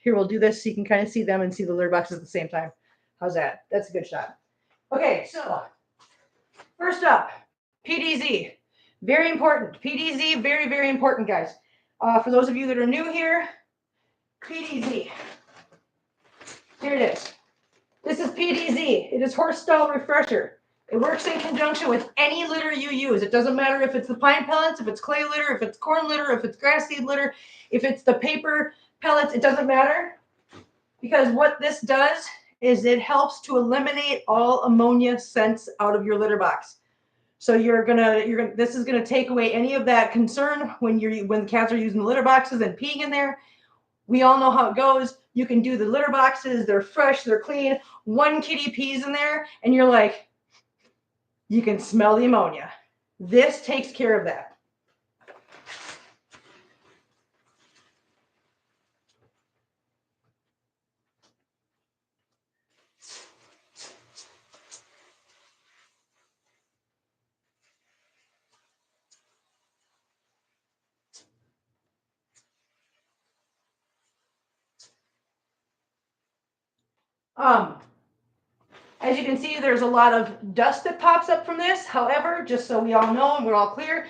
Here, we'll do this so you can kind of see them and see the litter boxes at the same time. How's that? That's a good shot. Okay, so first up, PDZ. Very important. PDZ, very, very important, guys. For those of you that are new here, PDZ. Here it is. This is PDZ. It is Horse Stall Refresher. It works in conjunction with any litter you use. It doesn't matter if it's the pine pellets, if it's clay litter, if it's corn litter, if it's grass seed litter, if it's the paper pellets, it doesn't matter. Because what this does is it helps to eliminate all ammonia scents out of your litter box. So this is gonna take away any of that concern when the cats are using the litter boxes and peeing in there. We all know how it goes. You can do the litter boxes, they're fresh, they're clean. One kitty pees in there, and you're like, you can smell the ammonia. This takes care of that. As you can see, there's a lot of dust that pops up from this. However, just so we all know and we're all clear,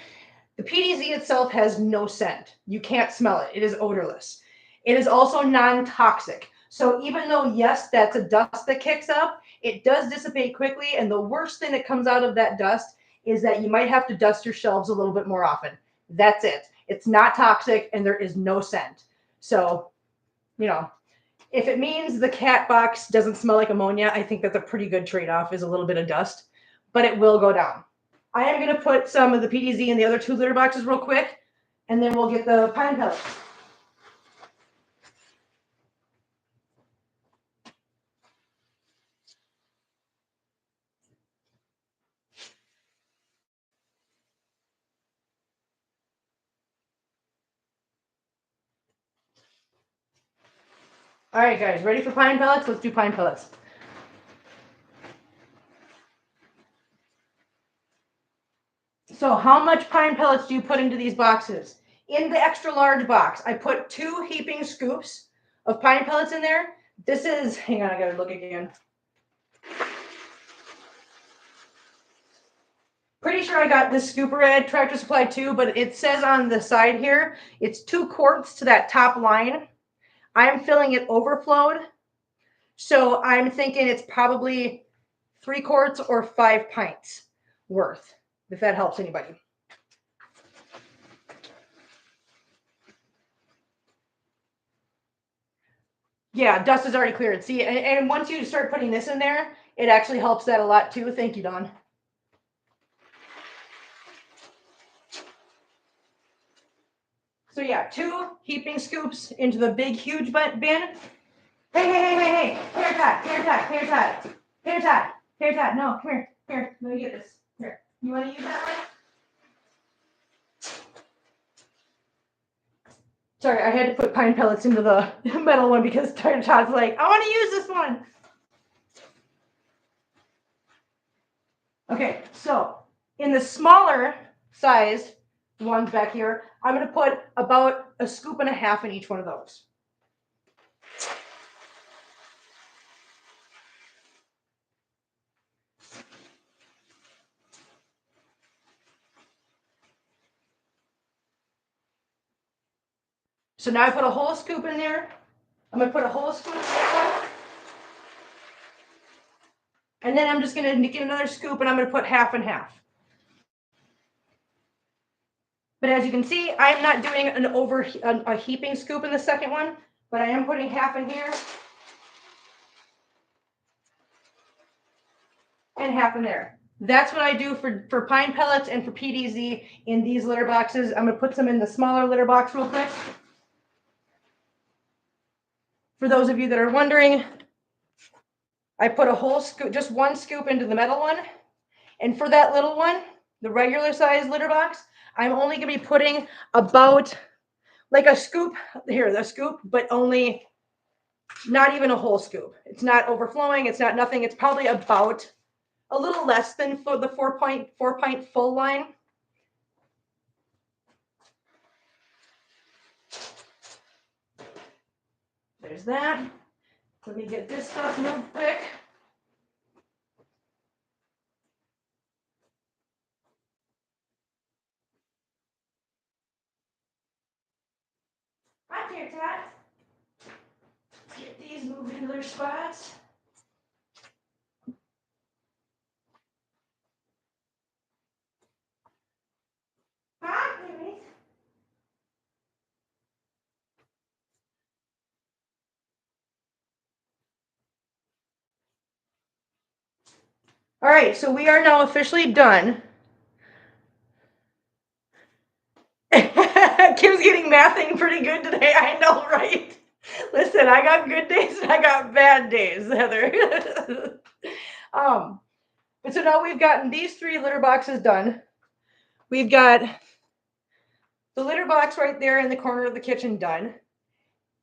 the PDZ itself has no scent. You can't smell it. It is odorless. It is also non-toxic. So even though, yes, that's a dust that kicks up, it does dissipate quickly. And the worst thing that comes out of that dust is that you might have to dust your shelves a little bit more often. That's it. It's not toxic and there is no scent. So, if it means the cat box doesn't smell like ammonia, I think that's a pretty good trade-off, is a little bit of dust, but it will go down. I am going to put some of the PDZ in the other 2 litter boxes real quick, and then we'll get the pine pellets. All right, guys, ready for pine pellets? Let's do pine pellets. So how much pine pellets do you put into these boxes? In the extra large box, I put 2 heaping scoops of pine pellets in there. This is, hang on, I gotta look again. Pretty sure I got this scooper at Tractor Supply too, but it says on the side here, it's 2 quarts to that top line. I'm filling it overflowed. So I'm thinking it's probably 3 quarts or 5 pints worth, if that helps anybody. Yeah, dust is already cleared. See, and once you start putting this in there, it actually helps that a lot too. Thank you, Dawn. So yeah, 2 heaping scoops into the big, huge bin. Hey, hair tie. No, come here, let me get this. Here, you want to use that one? Sorry, I had to put pine pellets into the metal one because Todd's like, I want to use this one. Okay, so in the smaller size ones back here, I'm going to put about 1.5 scoops in each one of those. So now I put a whole scoop in there. I'm going to put a whole scoop in there. And then I'm just going to get another scoop and I'm going to put half and half. But as you can see, I'm not doing a heaping scoop in the second one, but I am putting half in here and half in there. That's what I do for pine pellets and for PDZ in these litter boxes. I'm going to put some in the smaller litter box real quick. For those of you that are wondering, I put a whole scoop, just 1 scoop into the metal one. And for that little one, the regular size litter box, I'm only going to be putting about like a scoop, the scoop, but only not even a whole scoop. It's not overflowing. It's not nothing. It's probably about a little less than for the 4 pint full line. There's that. Let me get this stuff real quick. Hi, dear Todd. Let's get these moved into their spots. All right, so we are now officially done. Kim's getting mathing pretty good today. I know, right? Listen, I got good days and I got bad days, Heather. But so now we've gotten these 3 litter boxes done. We've got the litter box right there in the corner of the kitchen done.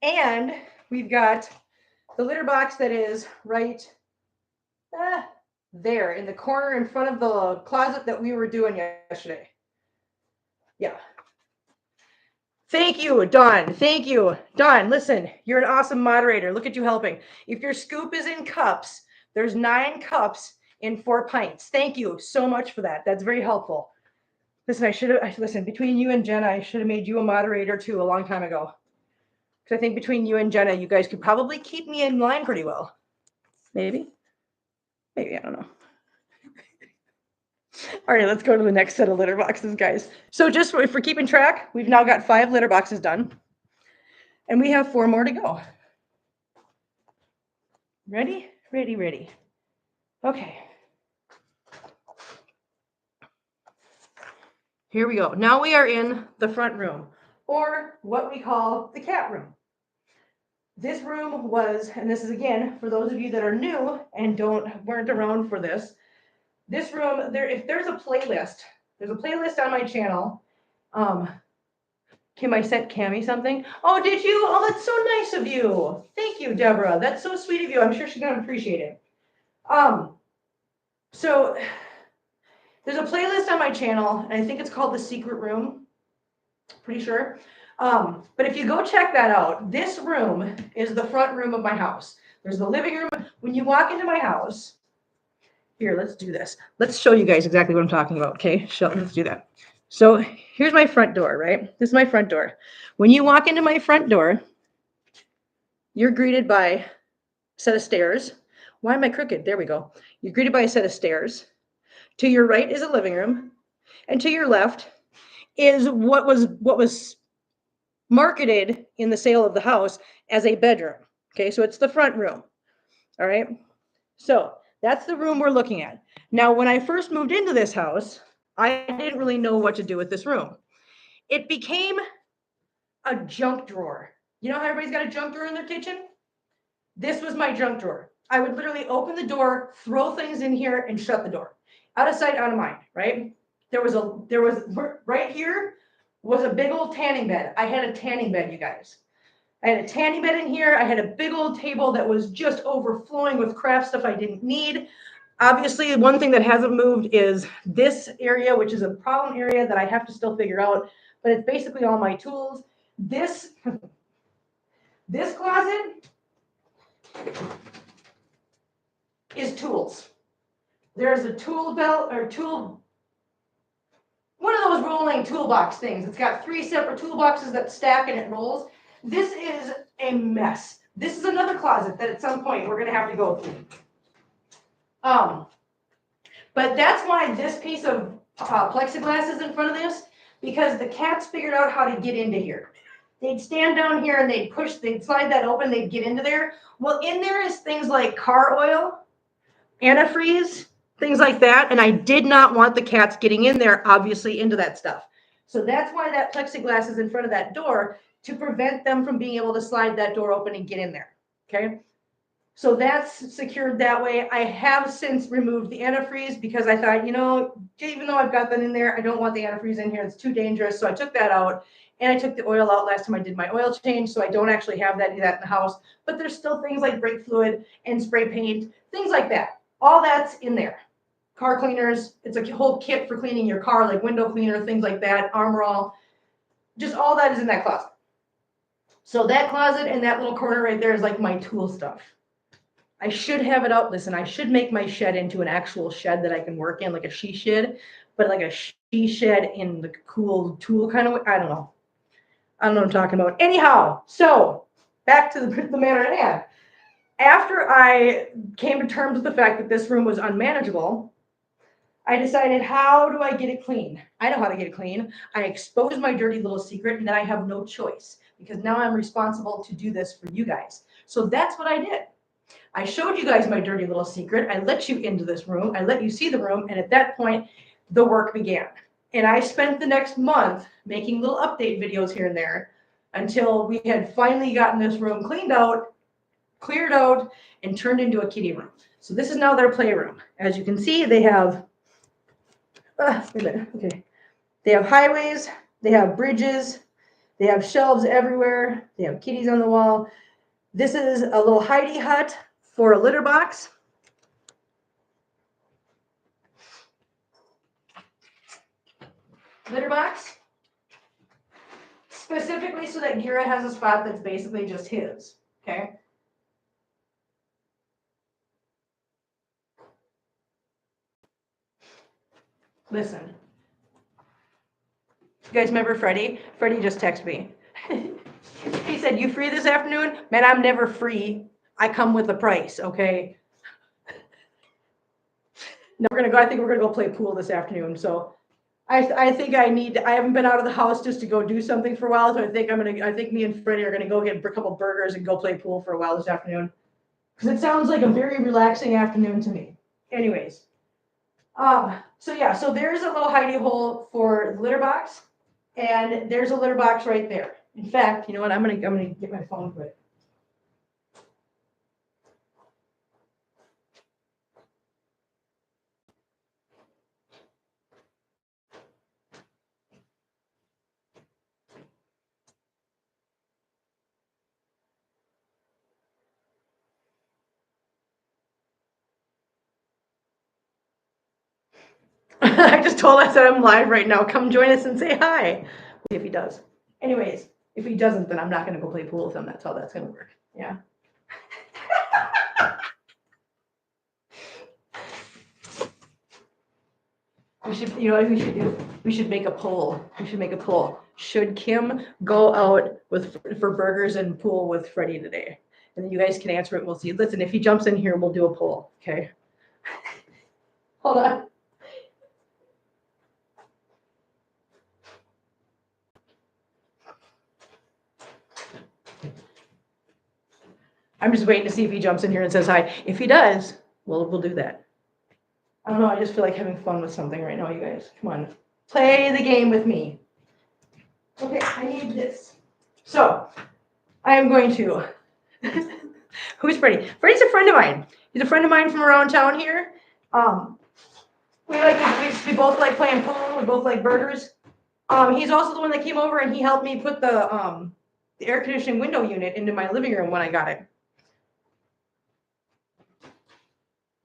And we've got the litter box that is right there in the corner in front of the closet that we were doing yesterday. Yeah. Thank you, Dawn. Thank you. Dawn, listen, you're an awesome moderator. Look at you helping. If your scoop is in cups, there's 9 cups in 4 pints. Thank you so much for that. That's very helpful. Listen, listen, between you and Jenna, I should have made you a moderator too a long time ago. Because I think between you and Jenna, you guys could probably keep me in line pretty well. Maybe, I don't know. All right, let's go to the next set of litter boxes, guys. So just if we're keeping track, we've now got 5 litter boxes done. And we have 4 more to go. Ready? Ready, ready. Okay. Here we go. Now we are in the front room, or what we call the cat room. This room was, and this is again, for those of you that are new and weren't around for this, this room, if there's a playlist, there's a playlist on my channel. Kim, I sent Cammie something. Oh, did you? Oh, that's so nice of you. Thank you, Deborah. That's so sweet of you. I'm sure she's gonna appreciate it. So there's a playlist on my channel, and I think it's called The Secret Room. Pretty sure. But if you go check that out, this room is the front room of my house. There's the living room. When you walk into my house, here, let's do this. Let's show you guys exactly what I'm talking about, okay? Let's do that. So here's my front door, right? This is my front door. When you walk into my front door, you're greeted by a set of stairs. Why am I crooked? There we go. You're greeted by a set of stairs. To your right is a living room, and to your left is what was marketed in the sale of the house as a bedroom. Okay, so it's the front room. All right. So that's the room we're looking at. Now, when I first moved into this house, I didn't really know what to do with this room. It became a junk drawer. You know how everybody's got a junk drawer in their kitchen? This was my junk drawer. I would literally open the door, throw things in here, and shut the door. Out of sight, out of mind, right? There was right here was a big old tanning bed. I had a tanning bed, you guys. I had a tanning bed in here. I had a big old table that was just overflowing with craft stuff I didn't need. Obviously, one thing that hasn't moved is this area, which is a problem area that I have to still figure out, but it's basically all my tools. This closet is tools. There's a tool belt or one of those rolling toolbox things. It's got 3 separate toolboxes that stack and it rolls. This is a mess. This is another closet that at some point we're going to have to go through. But that's why this piece of plexiglass is in front of this, because the cats figured out how to get into here. They'd stand down here and they'd slide that open, they'd get into there. Well, in there is things like car oil, antifreeze, things like that. And I did not want the cats getting in there, obviously, into that stuff. So that's why that plexiglass is in front of that door, to prevent them from being able to slide that door open and get in there. Okay. So that's secured that way. I have since removed the antifreeze because I thought, even though I've got that in there, I don't want the antifreeze in here. It's too dangerous. So I took that out, and I took the oil out last time I did my oil change. So I don't actually have that in the house, but there's still things like brake fluid and spray paint, things like that. All that's in there. Car cleaners. It's a whole kit for cleaning your car, like window cleaner, things like that. Armor All. Just all that is in that closet. So that closet and that little corner right there is like my tool stuff. I should have it out. Listen, I should make my shed into an actual shed that I can work in, like a she shed, but like a she shed in the cool tool kind of way. I don't know what I'm talking about. Anyhow, so back to the matter at hand. After I came to terms with the fact that this room was unmanageable, I decided, how do I get it clean? I know how to get it clean. I expose my dirty little secret, and then I have no choice, because now I'm responsible to do this for you guys. So that's what I did. I showed you guys my dirty little secret. I let you into this room. I let you see the room. And at that point, the work began. And I spent the next month making little update videos here and there until we had finally gotten this room cleaned out, cleared out, and turned into a kitty room. So this is now their playroom. As you can see, they have, wait a minute, okay. They have highways, they have bridges, they have shelves everywhere, they have kitties on the wall. This is a little hidey hut for a litter box. Litter box. Specifically so that Gira has a spot that's basically just his, okay? Listen. You guys remember Freddie? Freddie just texted me. He said, "You free this afternoon?" Man, I'm never free. I come with a price, okay? No, I think we're gonna go play pool this afternoon. So I think I haven't been out of the house just to go do something for a while. So I think me and Freddie are gonna go get a couple burgers and go play pool for a while this afternoon. Because it sounds like a very relaxing afternoon to me. Anyways. So yeah, so there's a little hidey hole for the litter box. And there's a litter box right there. In fact, you know what? I'm gonna get my phone quick. I just told us that I'm live right now. Come join us and say hi. See if he does. Anyways, if he doesn't, then I'm not gonna go play pool with him. That's how that's gonna work. Yeah. We should, you know what we should do? We should make a poll. We should make a poll. Should Kim go out for burgers and pool with Freddie today? And then you guys can answer it. We'll see. Listen, if he jumps in here, we'll do a poll. Okay. Hold on. I'm just waiting to see if he jumps in here and says hi. If he does, we'll do that. I don't know. I just feel like having fun with something right now, you guys. Come on. Play the game with me. Okay, I need this. So, I am going to. Who's Freddie? Freddie's a friend of mine. He's a friend of mine from around town here. We both like playing pool. We both like burgers. He's also the one that came over and he helped me put the air conditioning window unit into my living room when I got it.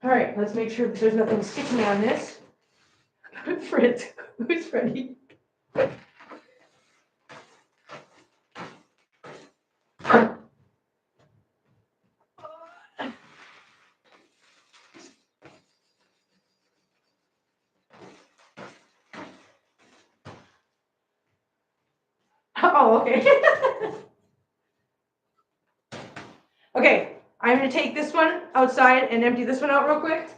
All right, let's make sure that there's nothing sticky on this. Fritz, who's Freddie? Oh, okay. Okay, I'm gonna take this one outside and empty this one out real quick.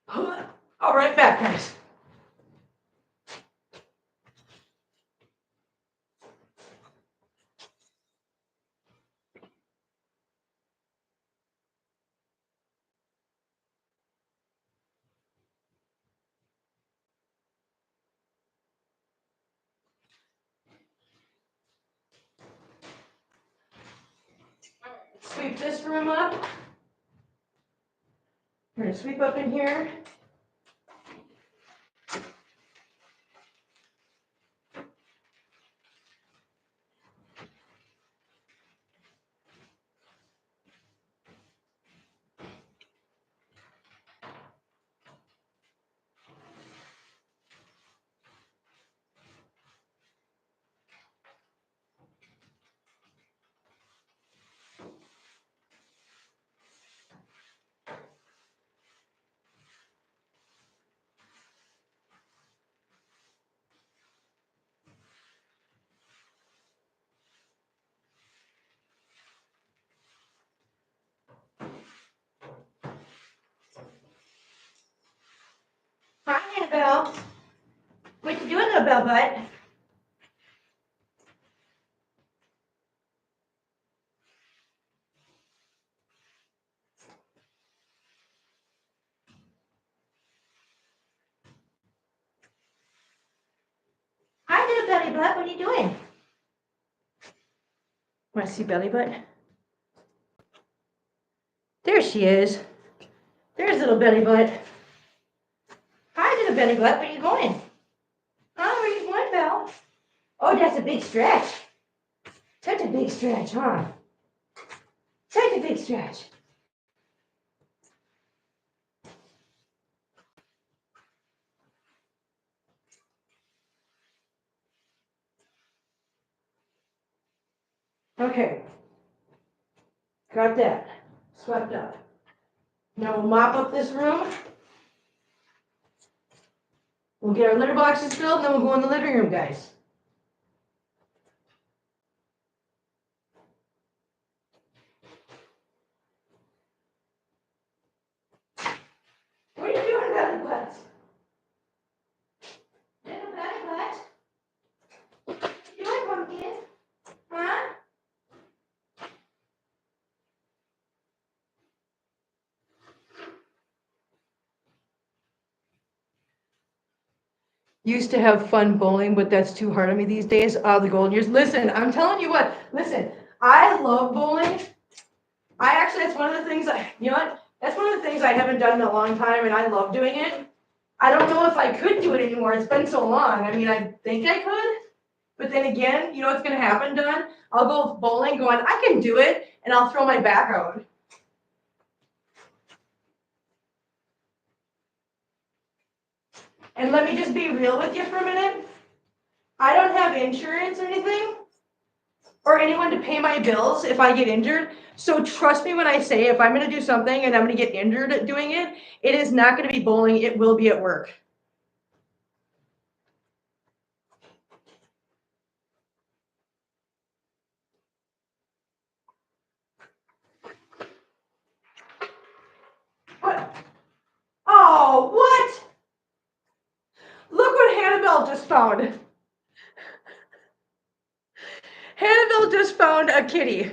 All right, back, guys. Sweep this room up. We're gonna sweep up in here. Hi, Annabelle. What you doing, little bell butt? butt? What are you doing? Want to see belly butt? There she is. There's little belly butt. Hi, little belly butt. Where you going? Huh? Where you going, Belle? Oh, that's a big stretch. Such a big stretch, huh? Such a big stretch. Okay. Got that. Swept up. Now we'll mop up this room. We'll get our litter boxes filled, and then we'll go in the living room, guys. What are you doing, belly butts? Little belly butt? What are you doing, pumpkin? Huh? Used to have fun bowling, but that's too hard on me these days. The golden years. Listen, I'm telling you what. Listen, I love bowling. That's one of the things that's one of the things I haven't done in a long time, and I love doing it. I don't know if I could do it anymore. It's been so long. I mean, I think I could, but then again, you know what's gonna happen, Don? I'll go bowling going, I can do it, and I'll throw my back out. And let me just be real with you for a minute. I don't have insurance or anything, or anyone to pay my bills if I get injured. So trust me when I say if I'm going to do something and I'm going to get injured at doing it, it is not going to be bowling. It will be at work. What? Oh, what? Look what Hannibal just found. Hannibal just found a kitty.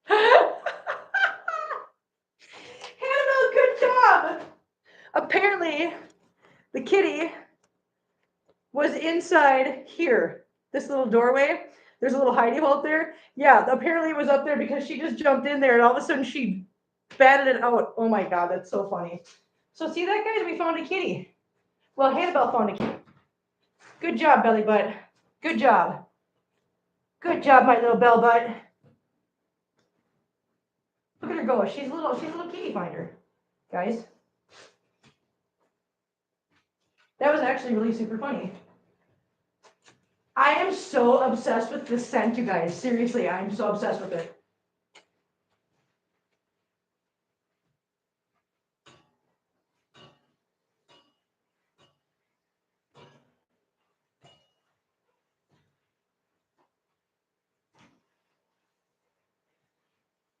Hannibal, good job. Apparently, the kitty was inside here, this little doorway. There's a little hidey hole up there. Yeah, apparently it was up there because she just jumped in there and all of a sudden she batted it out. Oh my God, that's so funny. So see that, guys? We found a kitty. Well, Hannibal found a kitty. Good job, belly butt. Good job. Good job, my little bell butt. Look at her go. She's a little kitty finder, guys. That was actually really super funny. I am so obsessed with this scent, you guys. Seriously, I'm so obsessed with it.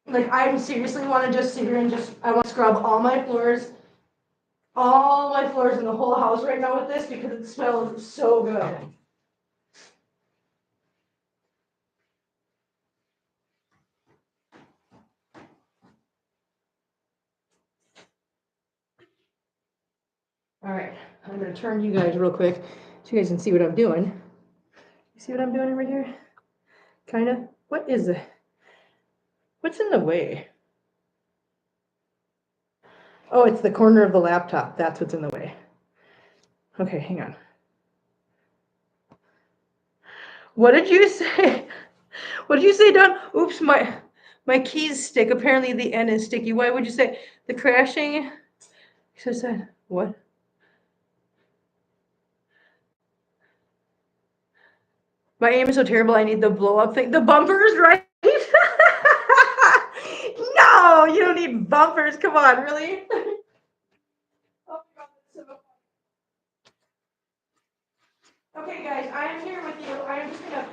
Like, I seriously want to just sit here and I want to scrub all my floors in the whole house right now with this because it smells so good. All right, I'm going to turn you guys real quick so you guys can see what I'm doing. You see what I'm doing over here? Kind of. What is it? What's in the way? Oh, it's the corner of the laptop. That's what's in the way. Okay, hang on. What did you say? What did you say, Don? Oops, my keys stick. Apparently the end is sticky. Why would you say the crashing? So said what? My aim is so terrible. I need the blow up thing. The bumpers, right? No, you don't need bumpers. Come on, really? Oh my God, that's so funny. Okay, guys, I am here with you. I am just gonna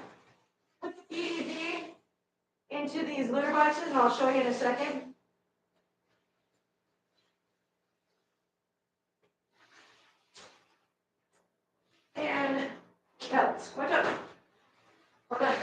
put the EDD into these litter boxes, and I'll show you in a second. And Alex, watch out. Hold on.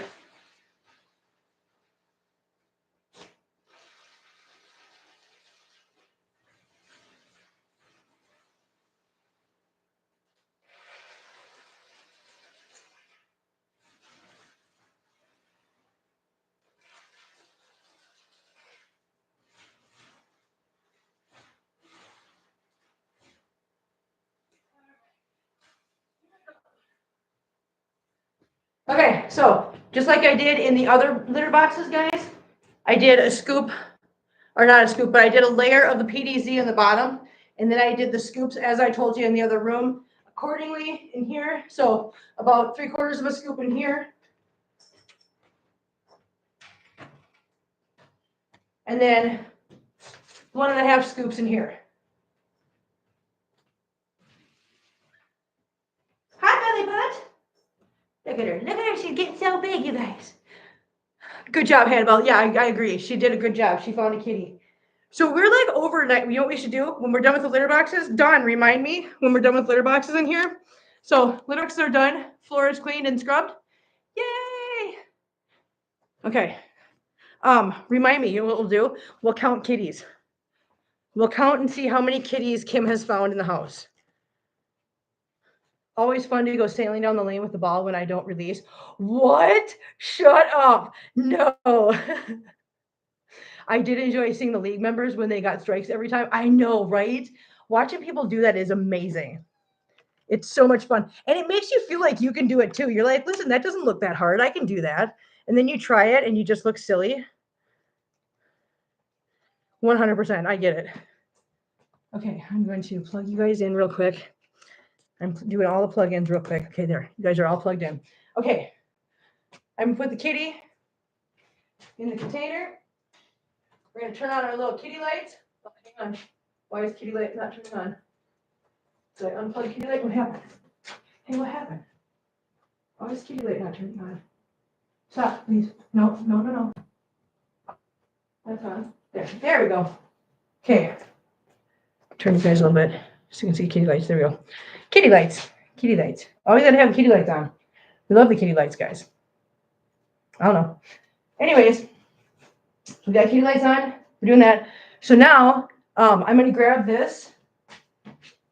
right, so just like I did in the other litter boxes, guys, I did a scoop, or not a scoop, but I did a layer of the PDZ in the bottom, and then I did the scoops as I told you in the other room accordingly in here. So about 3/4 of a scoop in here. And then 1.5 scoops in here. Hi, belly butt. Look at her. Look at her. She's getting so big, you guys. Good job, Hannibal. Yeah, I agree. She did a good job. She found a kitty. So we're like overnight. You know what we should do when we're done with the litter boxes? Dawn, remind me when we're done with litter boxes in here. So litter boxes are done. Floor is cleaned and scrubbed. Yay! Okay. Remind me, you know what we'll do? We'll count kitties. We'll count and see how many kitties Kim has found in the house. Always fun to go sailing down the lane with the ball when I don't release. What? Shut up. No. I did enjoy seeing the league members when they got strikes every time. I know, right? Watching people do that is amazing. It's so much fun. And it makes you feel like you can do it too. You're like, listen, that doesn't look that hard. I can do that. And then you try it and you just look silly. 100%. I get it. Okay, I'm going to plug you guys in real quick. I'm doing all the plugins real quick. Okay, there. You guys are all plugged in. Okay. I'm going to put the kitty in the container. We're going to turn on our little kitty lights. Oh, hang on. Why is kitty light not turning on? So I unplug kitty light. What happened? Hey, what happened? Why is kitty light not turning on? Stop, please. No, no, no, no. That's on. There we go. Okay. Turn you guys a little bit so you can see kitty lights. There we go. Kitty lights. Kitty lights. Always gotta have kitty lights on. We love the kitty lights, guys. I don't know. Anyways, we got kitty lights on. We're doing that. So now I'm gonna grab this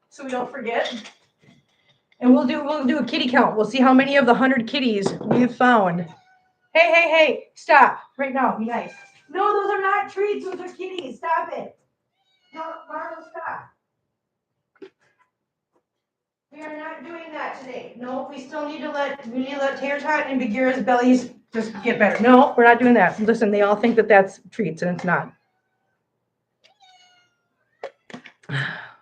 so we don't forget. And we'll do a kitty count. We'll see how many of the 100 kitties we have found. Hey, hey, hey, stop. Right now, be nice. No, those are not treats, those are kitties. Stop it. No, Marlo, stop. We are not doing that today. No, we still need to let Tater Tot and Bagheera's bellies just get better. No, we're not doing that. Listen, they all think that that's treats and it's not.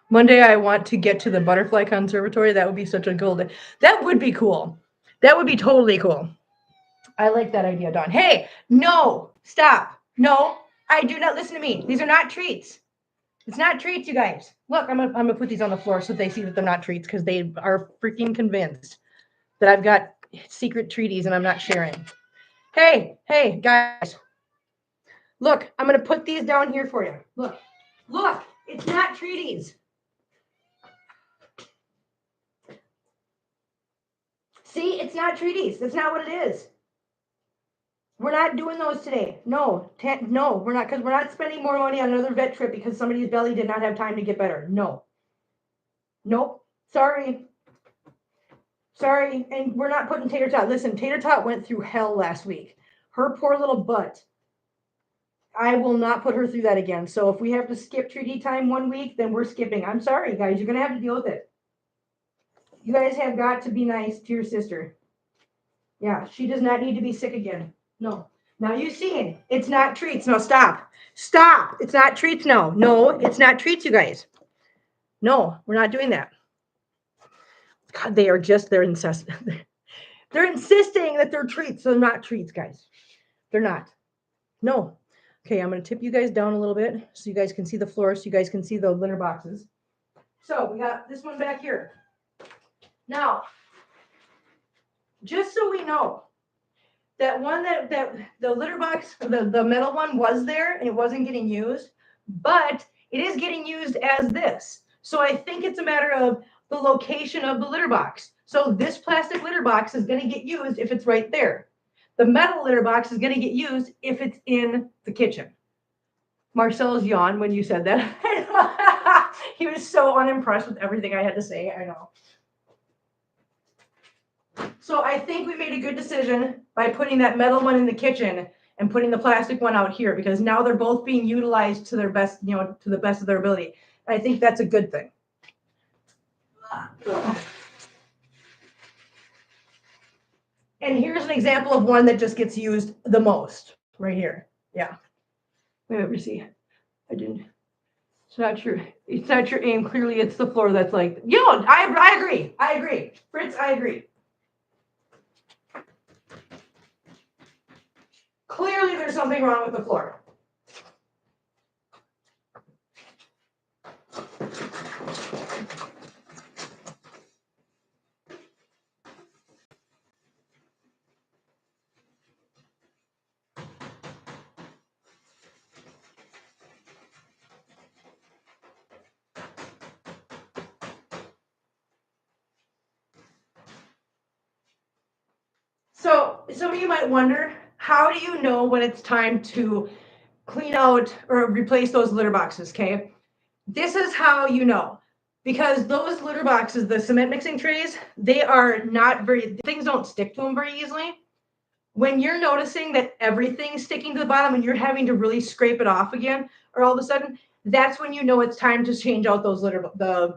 One day I want to get to the butterfly conservatory. That would be such a cool day. That would be cool. That would be totally cool. I like that idea, Dawn. Hey, no, stop. No, I do not listen to me. These are not treats. It's not treats, you guys. Look, I'm gonna put these on the floor so they see that they're not treats because they are freaking convinced that I've got secret treaties and I'm not sharing. Hey, hey, guys. Look, I'm gonna put these down here for you. Look, look, it's not treaties. See, it's not treaties. That's not what it is. We're not doing those today. No, no, we're not, because we're not spending more money on another vet trip because somebody's belly did not have time to get better. No. Nope. Sorry. Sorry. And we're not putting Tater Tot. Listen, Tater Tot went through hell last week. Her poor little butt. I will not put her through that again. So if we have to skip treaty time 1 week, then we're skipping. I'm sorry, guys. You're going to have to deal with it. You guys have got to be nice to your sister. Yeah, she does not need to be sick again. No. Now you've seen. It's not treats. No, stop. Stop. It's not treats. No. No, it's not treats, you guys. No, we're not doing that. God, they're insisting that they're treats. They're not treats, guys. They're not. No. Okay, I'm going to tip you guys down a little bit so you guys can see the floor, so you guys can see the litter boxes. So we got this one back here. Now, just so we know, that one that the litter box, the metal one was there and it wasn't getting used, but it is getting used as this. So I think it's a matter of the location of the litter box. So this plastic litter box is going to get used if it's right there. The metal litter box is going to get used if it's in the kitchen. Marcel's yawned when you said that. He was so unimpressed with everything I had to say. I know. So I think we made a good decision by putting that metal one in the kitchen and putting the plastic one out here, because now they're both being utilized to their best, to the best of their ability. I think that's a good thing. And here's an example of one that just gets used the most right here. Yeah. Let me see. I didn't. It's not your aim. Clearly it's the floor that's like, I agree. I agree. Fritz, I agree. Clearly there's something wrong with the floor. So some of you might wonder, how do you know when it's time to clean out or replace those litter boxes, okay? This is how you know. Because those litter boxes, the cement mixing trays, they are not very, things don't stick to them very easily. When you're noticing that everything's sticking to the bottom and you're having to really scrape it off again, or all of a sudden, that's when you know it's time to change out those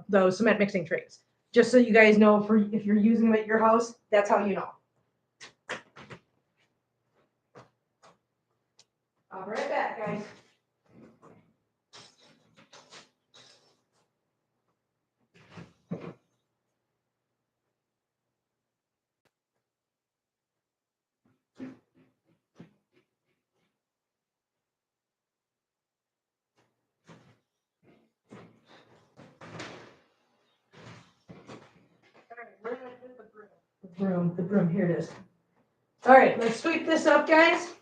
those cement mixing trays. Just so you guys know, for if you're using them at your house, that's how you know. I'll be right back, guys. Where did I put the broom? The broom, here it is. All right, let's sweep this up, guys.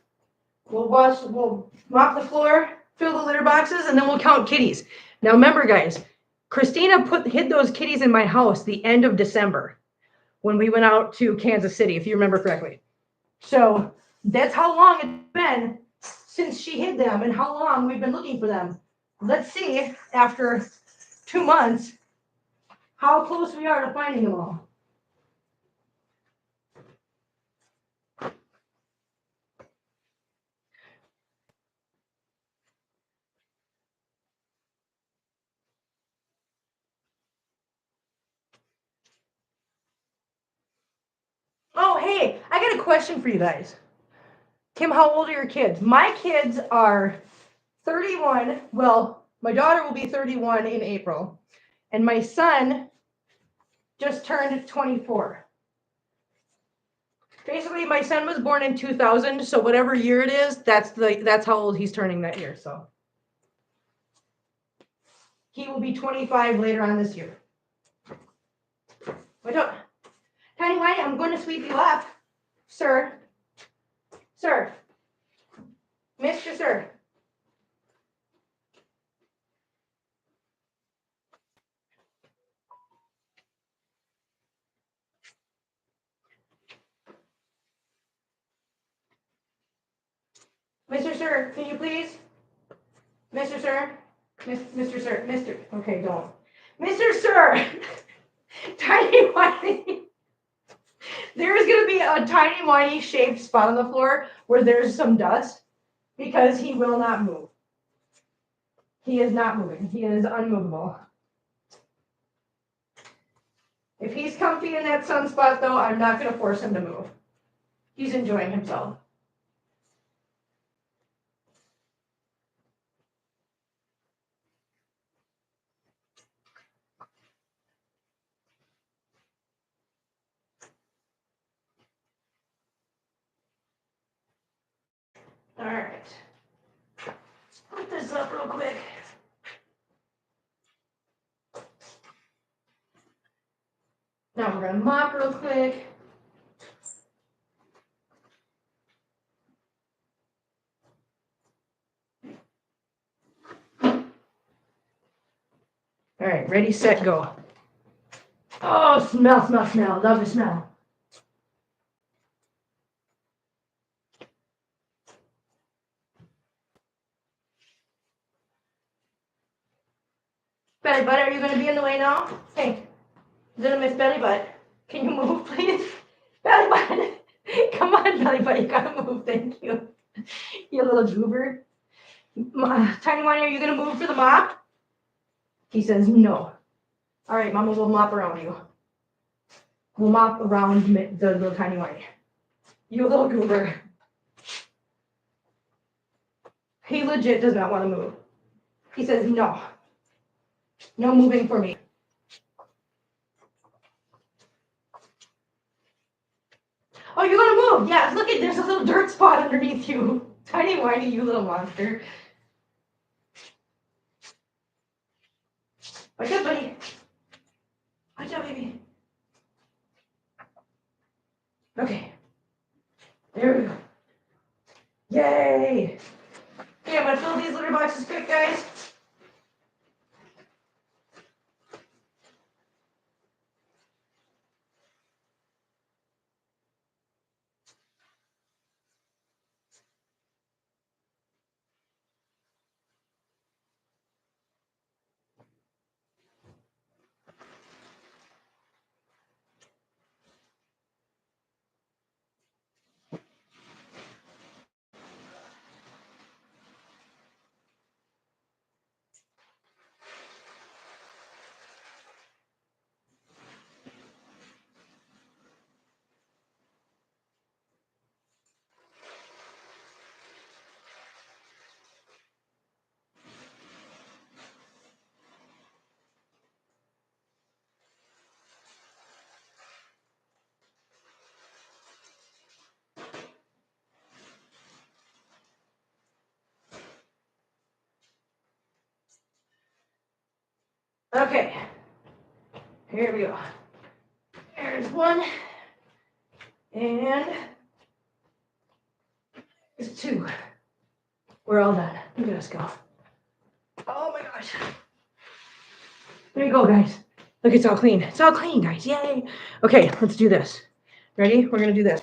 We'll mop the floor, fill the litter boxes, and then we'll count kitties. Now remember, guys, Christina hid those kitties in my house the end of December when we went out to Kansas City, if you remember correctly. So that's how long it's been since she hid them and how long we've been looking for them. Let's see, after 2 months, how close we are to finding them all. Oh, hey, I got a question for you guys. Kim, how old are your kids? My kids are 31. Well, my daughter will be 31 in April, and my son just turned 24. Basically, my son was born in 2000, so whatever year it is, that's how old he's turning that year. So he will be 25 later on this year. Tiny White, I'm going to sweep you up, sir. Sir, Mr. Sir. Mr. Sir, can you please? Mr. Sir? Mr. Sir, Mr. Okay, don't. Mr. Sir! Tiny Whitey. There's going to be a tiny whitey shaped spot on the floor where there's some dust because he will not move. He is not moving. He is unmovable. If he's comfy in that sunspot, though, I'm not going to force him to move. He's enjoying himself. All right. Let's put this up real quick. Now we're going to mop real quick. All right, ready, set, go. Oh, smell, smell, smell. Love the smell. Belly butt, are you going to be in the way now? Hey, little Miss Belly butt, can you move, please? Belly butt, come on, Belly butt, you gotta move. Thank you. You little goober. Tiny Whitey, are you going to move for the mop? He says no. All right, Mama, we'll mop around you. We'll mop around the little Tiny Whitey. You little goober. He legit does not want to move. He says, no. No moving for me. Oh, you want to move? Yeah, look at, there's a little dirt spot underneath you. Tiny whiny, you little monster. Watch out, buddy. Watch out, baby. Okay. There we go. Yay. Okay, I'm going to fill these litter boxes quick, guys. Okay. Here we go. There's one. And there's two. We're all done. Look at us go. Oh my gosh. There you go, guys. Look, it's all clean. It's all clean, guys. Yay. Okay, let's do this. Ready? We're going to do this.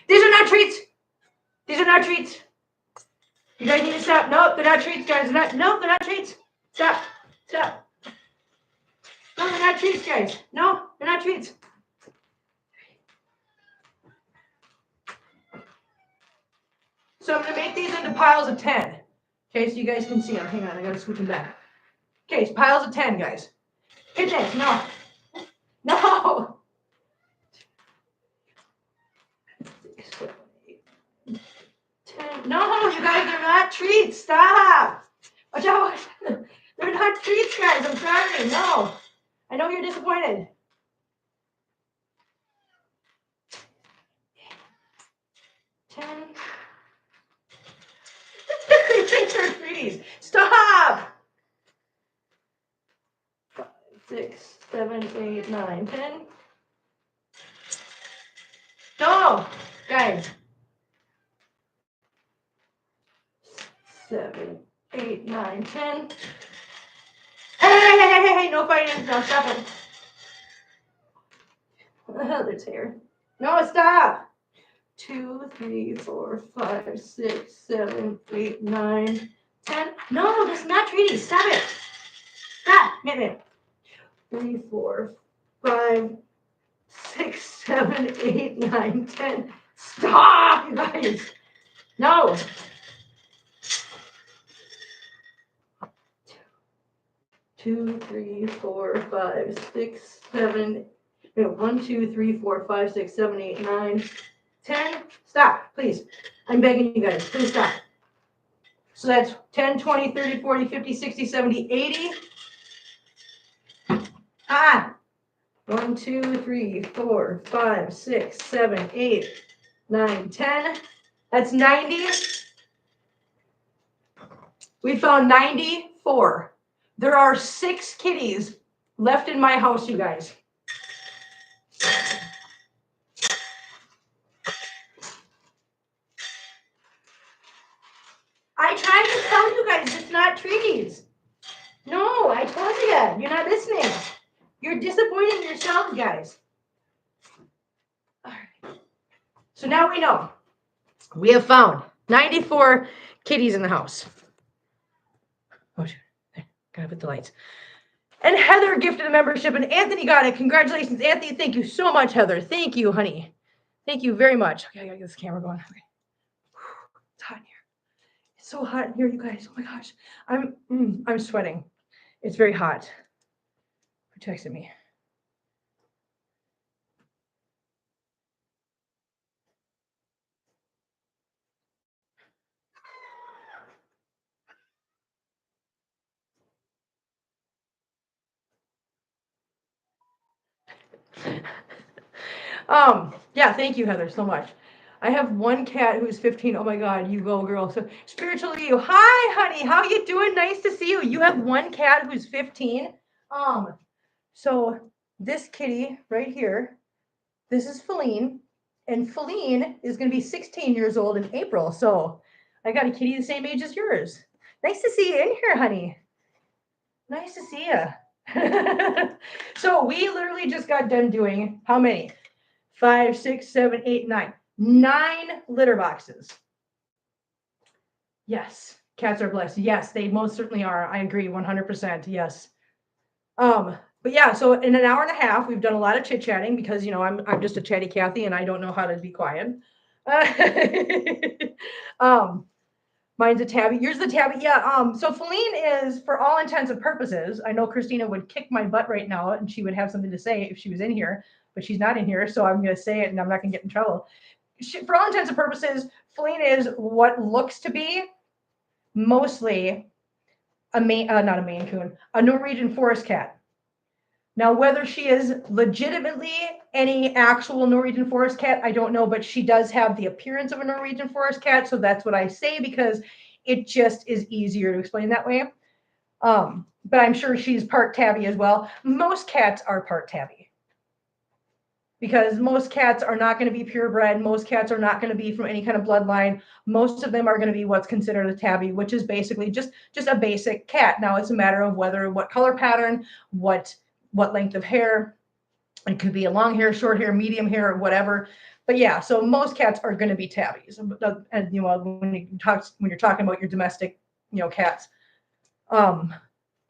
These are not treats. These are not treats. You guys need to stop. Nope, they're not treats, guys. Nope, they're not treats. Stop. Stop. No, they're not treats, guys. No, they're not treats. So I'm going to make these into piles of 10. Okay, so you guys can see them. Hang on, I got to switch them back. Okay, so piles of 10, guys. Hit this. No. No. 10. No, you guys, they're not treats. Stop. Watch out. They're not treats, guys. I'm trying. No. I know you're disappointed. 10. These are treaties. Stop. 5, 6, 7, 8, 9, 10. No, guys. 7, 8, 9, 10. Hey, no fighting. No, stop it. There's hair. No, stop. 2, 3, 4, 5, 6, 7, 8, 9, 10. No, that's not treaty. Stop it. Stop. Minute. 3, 4, 5, 6, 7, 8, 9, 10. Stop, you guys. No. 2, 3, 4, 5, 6, 7. 1, 2, 3, 4, 5, 6, 7, 8, 9, 10. Stop, please. I'm begging you guys, please stop. So that's 10, 20, 30, 40, 50, 60, 70, 80. 1, 2, 3, 4, 5, 6, 7, 8, 9, 10. That's 90. We found 94. There are 6 kitties left in my house, you guys. I tried to tell you guys it's not treaties. No, I told you. You're not listening. You're disappointing yourselves, guys. All right. So now we know. We have found 94 kitties in the house. Oh, there. Gotta put the lights. And Heather gifted a membership, and Anthony got it. Congratulations, Anthony. Thank you so much, Heather. Thank you, honey. Thank you very much. Okay, I gotta get this camera going. Okay. It's hot in here. It's so hot in here, you guys. Oh my gosh. I'm sweating. It's very hot. Who texted me? Yeah, thank you, Heather, so much. I have one cat who's 15. Oh my God, you go, girl. So spiritually, you. Hi, honey. How you doing? Nice to see you. You have one cat who's 15. Um, so this kitty right here, this is Feline, and Feline is going to be 16 years old in April. So I got a kitty the same age as yours. Nice to see you in here, honey. Nice to see you. So we literally just got done doing how many? 5, 6, 7, 8, 9. 9 litter boxes. Yes, cats are blessed. Yes, they most certainly are. I agree 100%. Yes. But yeah, so in an hour and a half, we've done a lot of chit chatting because I'm just a chatty Cathy and I don't know how to be quiet. um, Mine's a tabby. Yours the tabby. Yeah. So Feline is, for all intents and purposes, I know Christina would kick my butt right now and she would have something to say if she was in here, but she's not in here, so I'm going to say it and I'm not going to get in trouble. For all intents and purposes, Feline is what looks to be mostly not a Maine Coon, a Norwegian forest cat. Now, whether she is legitimately any actual Norwegian forest cat, I don't know, but she does have the appearance of a Norwegian forest cat. So that's what I say because it just is easier to explain that way. But I'm sure she's part tabby as well. Most cats are part tabby because most cats are not going to be purebred. Most cats are not going to be from any kind of bloodline. Most of them are going to be what's considered a tabby, which is basically just a basic cat. Now it's a matter of what color pattern, what length of hair. It could be a long hair, short hair, medium hair, or whatever. But yeah, so most cats are going to be tabbies. And when you're talking about your domestic, cats. Um,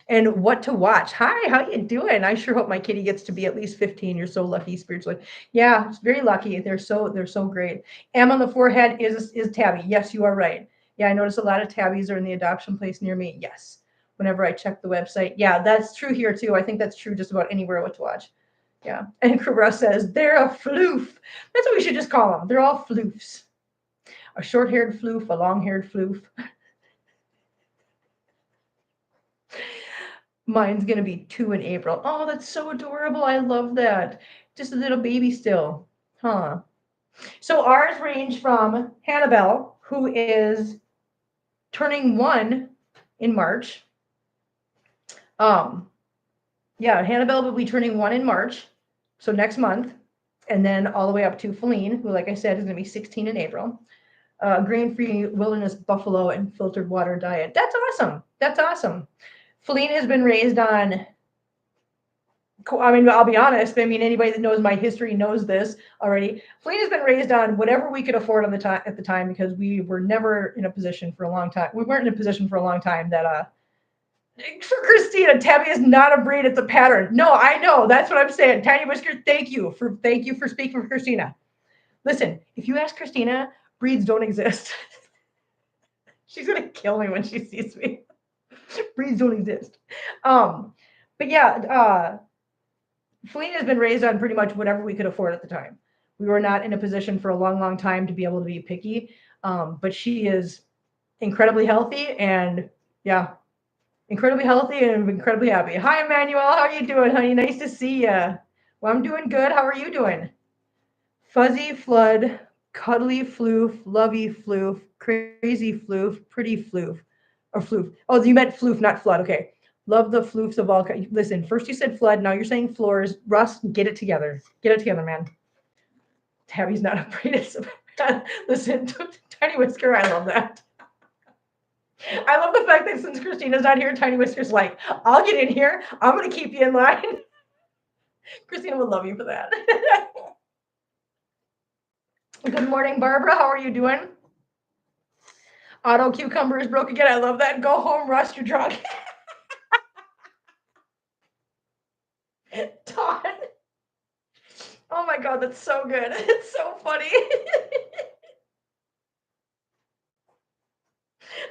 and what to watch. Hi, how you doing? I sure hope my kitty gets to be at least 15. You're so lucky spiritually. Yeah, it's very lucky. They're so great. M on the forehead is tabby. Yes, you are right. Yeah, I notice a lot of tabbies are in the adoption place near me. Yes. Whenever I check the website. Yeah, that's true here too. I think that's true just about anywhere what to watch. Yeah. And Cabra says they're a floof. That's what we should just call them. They're all floofs. A short-haired floof, a long-haired floof. Mine's gonna be 2 in April. Oh, that's so adorable. I love that. Just a little baby still. Huh. So ours range from Hannibal, who is turning 1 in March. Yeah, Hannibal will be turning 1 in March, so next month, and then all the way up to Feline, who, like I said, is gonna be 16 in April. Grain-free wilderness buffalo and filtered water diet. That's awesome. That's awesome. Feline has been raised on. I mean, I'll be honest. I mean, anybody that knows my history knows this already. Feline has been raised on whatever we could afford at the time because we were never in a position for a long time. We weren't in a position for a long time that. For Christina, tabby is not a breed; it's a pattern. No, I know. That's what I'm saying. Tiny Whisker, thank you for speaking for Christina. Listen, if you ask Christina, breeds don't exist. She's gonna kill me when she sees me. Breeds don't exist. Um, but yeah, Feline has been raised on pretty much whatever we could afford at the time. We were not in a position for a long, long time to be able to be picky. But she is incredibly healthy and yeah, incredibly healthy and incredibly happy. Hi, Emmanuel. How are you doing, honey? Nice to see you. Well, I'm doing good. How are you doing? Fuzzy flood, cuddly floof, lovey floof, crazy floof, pretty floof, or floof. Oh, you meant floof, not flood. Okay. Love the floofs of all kinds. Listen, first you said flood, now you're saying floors. Russ, get it together. Get it together, man. Tabby's not a breed. Listen, Tiny Whisker, I love that. I love the fact that since Christina's not here, Tiny Whisker's like, I'll get in here. I'm going to keep you in line. Christina would love you for that. Good morning, Barbara. How are you doing? Auto cucumber is broke again. I love that. Go home, Russ. You're drunk. Todd. Oh my God, that's so good. It's so funny.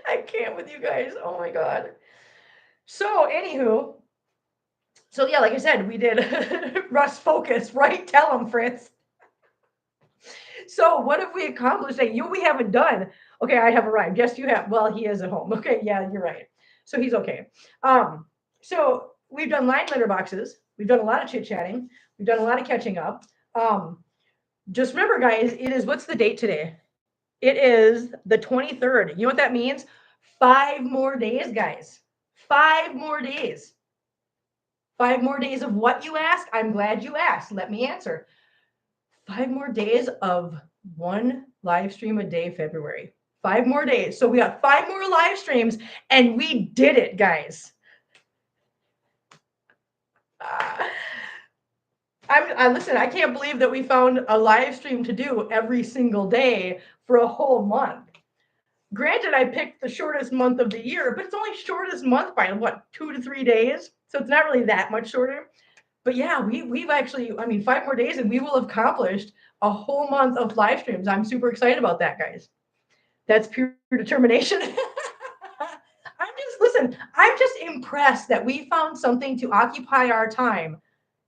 I can't with you guys. Oh my God. So, anywho, so yeah, like I said, we did Russ focus, right? Tell him, Fritz. So, what have we accomplished that we haven't done? Okay, I have arrived. Yes, you have. Well, he is at home. Okay, yeah, you're right. So he's okay. So we've done line litter boxes. We've done a lot of chit chatting. We've done a lot of catching up. Um, Just remember, guys, it is what's the date today? It is the 23rd. You know what that means? 5 more days, guys. 5 more days. 5 more days of what you ask? I'm glad you asked. Let me answer. 5 more days of one live stream a day, February. 5 more days. So we got 5 more live streams and we did it, guys. Uh, listen, I can't believe that we found a live stream to do every single day for a whole month. Granted, I picked the shortest month of the year, but it's only shortest month by what, 2 to 3 days? So it's not really that much shorter. But yeah, we've actually, I mean, 5 more days and we will have accomplished a whole month of live streams. I'm super excited about that, guys. That's pure determination. I'm just impressed that we found something to occupy our time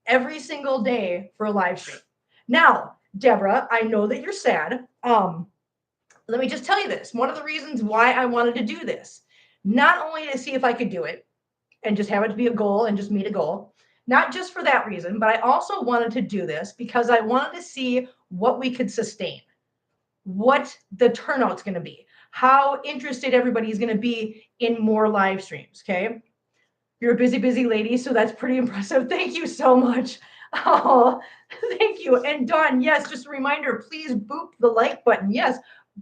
every single day for a live stream. Now, Deborah, I know that you're sad. Let me just tell you this. One of the reasons why I wanted to do this, not only to see if I could do it and just have it to be a goal and just meet a goal, not just for that reason, but I also wanted to do this because I wanted to see what we could sustain, what the turnout's going to be, how interested everybody's going to be in more live streams. Okay. You're a busy, busy lady, so that's pretty impressive. Thank you so much. Oh, thank you. And Dawn, yes, just a reminder, please boop the like button. Yes,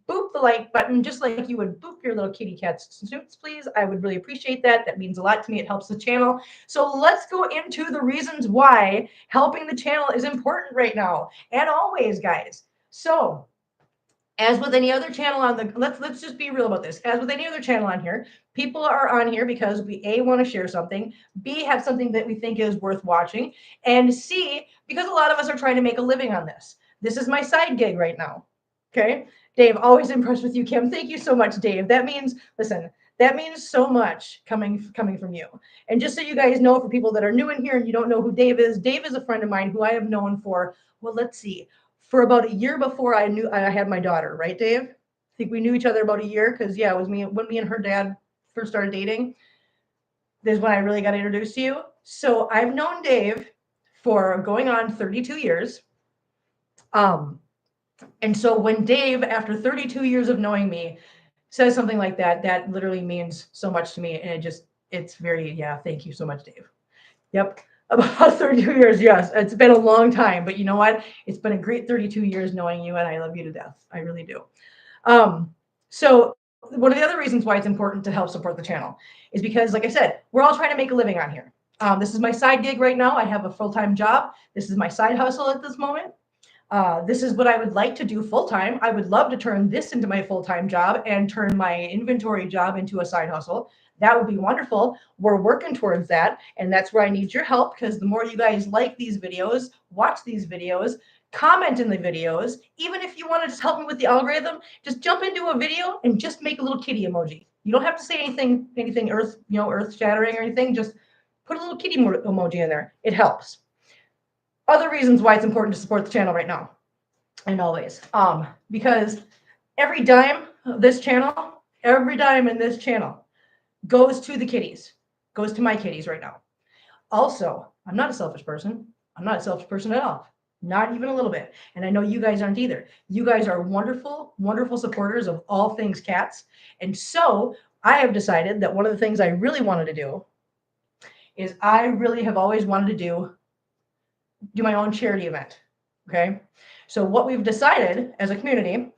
boop the like button, just like you would boop your little kitty cat's snoots, please. I would really appreciate that. That means a lot to me. It helps the channel. So let's go into the reasons why helping the channel is important right now and always, guys. So as with any other channel on the let's just be real about this. As with any other channel on here, people are on here because we A, want to share something, B, have something that we think is worth watching, and C, because a lot of us are trying to make a living on this. This is my side gig right now. Okay. Dave, always impressed with you, Kim. Thank you so much, Dave. That means, listen, that means so much coming from you. And just so you guys know, for people that are new in here and you don't know who Dave is a friend of mine who I have known for, well, let's see, for about a year before I knew I had my daughter, right, Dave? I think we knew each other about a year because yeah, it was me when me and her dad first started dating. This is when I really got introduced to you. So I've known Dave for going on 32 years. Um, and so when Dave, after 32 years of knowing me, says something like that, that literally means so much to me. And it's very, yeah, thank you so much, Dave. Yep. About 32 years, yes. It's been a long time, but you know what? It's been a great 32 years knowing you, and I love you to death. I really do. So one of the other reasons why it's important to help support the channel is because, like I said, we're all trying to make a living on here. This is my side gig right now. I have a full-time job. This is my side hustle at this moment. This is what I would like to do full-time. I would love to turn this into my full-time job and turn my inventory job into a side hustle. That would be wonderful. We're working towards that. And that's where I need your help, because the more you guys like these videos, watch these videos, comment in the videos, even if you want to just help me with the algorithm, just jump into a video and just make a little kitty emoji. You don't have to say anything earth shattering or anything. Just put a little kitty emoji in there. It helps. Other reasons why it's important to support the channel right now and always, because every dime of this channel, every dime in this channel goes to the kitties, goes to my kitties right now. Also, I'm not a selfish person. I'm not a selfish person at all. Not even a little bit. And I know you guys aren't either. You guys are wonderful, wonderful supporters of all things cats. And so I have decided that one of the things I really wanted to do is I really have always wanted to do my own charity event. Okay. So what we've decided as a community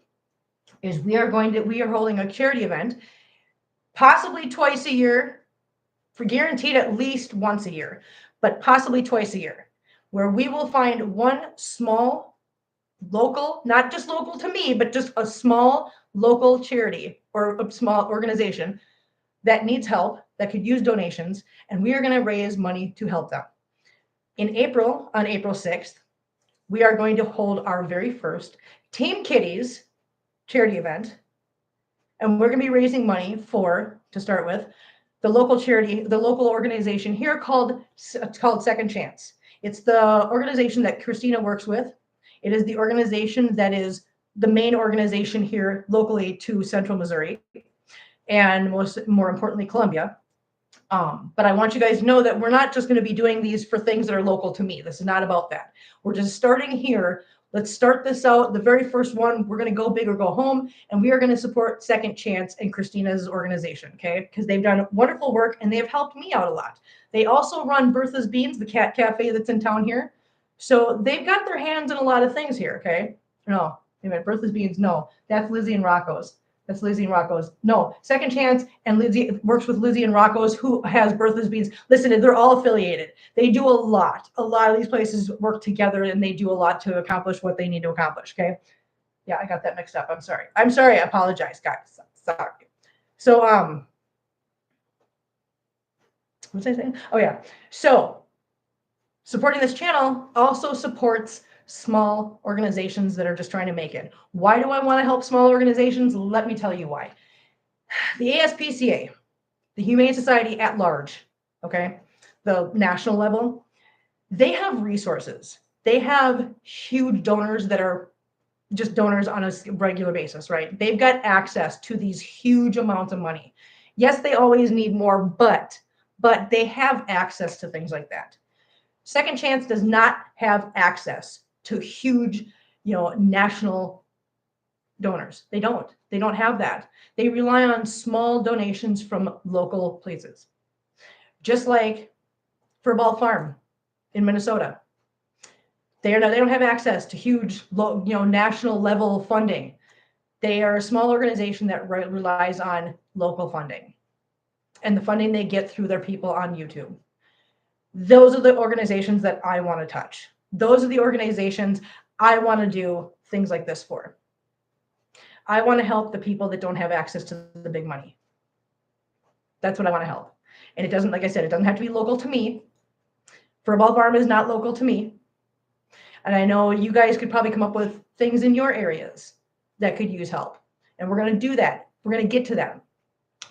is we are holding a charity event, possibly twice a year, for guaranteed at least once a year, but possibly twice a year, where we will find one small local, not just local to me, but just a small local charity or a small organization that needs help, that could use donations, and we are going to raise money to help them. In April, on April 6th, we are going to hold our very first Team Kitties charity event. And we're going to be raising money for, to start with, the local charity, the local organization here called Second Chance. It's the organization that Christina works with. It is the organization that is the main organization here locally to Central Missouri and more importantly, Columbia. But I want you guys to know that we're not just going to be doing these for things that are local to me. This is not about that. We're just starting here Let's start this out. The very first one, we're going to go big or go home, and we are going to support Second Chance and Christina's organization, okay? Because they've done wonderful work and they have helped me out a lot. They also run Bertha's Beans, the cat cafe that's in town here. So they've got their hands in a lot of things here, okay? No, wait a minute, Bertha's Beans, no, that's Lizzie and Rocco's. That's Lizzie and Rocco's. No, Second Chance and Lizzie works with Lizzie and Rocco's, who has Bertha's Beans. Listen, they're all affiliated. They do a lot. A lot of these places work together and they do a lot to accomplish what they need to accomplish. Okay. Yeah, I got that mixed up. I'm sorry. I'm sorry. I apologize, guys. Sorry. So, what was I saying? Oh, yeah. So, supporting this channel also supports small organizations that are just trying to make it. Why do I want to help small organizations? Let me tell you why. The ASPCA, the Humane Society at large, okay, the national level, they have resources. They have huge donors that are just donors on a regular basis, right? They've got access to these huge amounts of money. Yes, they always need more, but they have access to things like that. Second Chance does not have access to huge, national donors. They don't have that. They rely on small donations from local places. Just like Furball Farm in Minnesota. They don't have access to huge, national level funding. They are a small organization that relies on local funding and the funding they get through their people on YouTube. Those are the organizations that I want to touch. Those are the organizations I want to do things like this for. I want to help the people that don't have access to the big money. That's what I want to help. And it doesn't, like I said, it doesn't have to be local to me. Furball Farm is not local to me. And I know you guys could probably come up with things in your areas that could use help. And we're going to do that. We're going to get to them.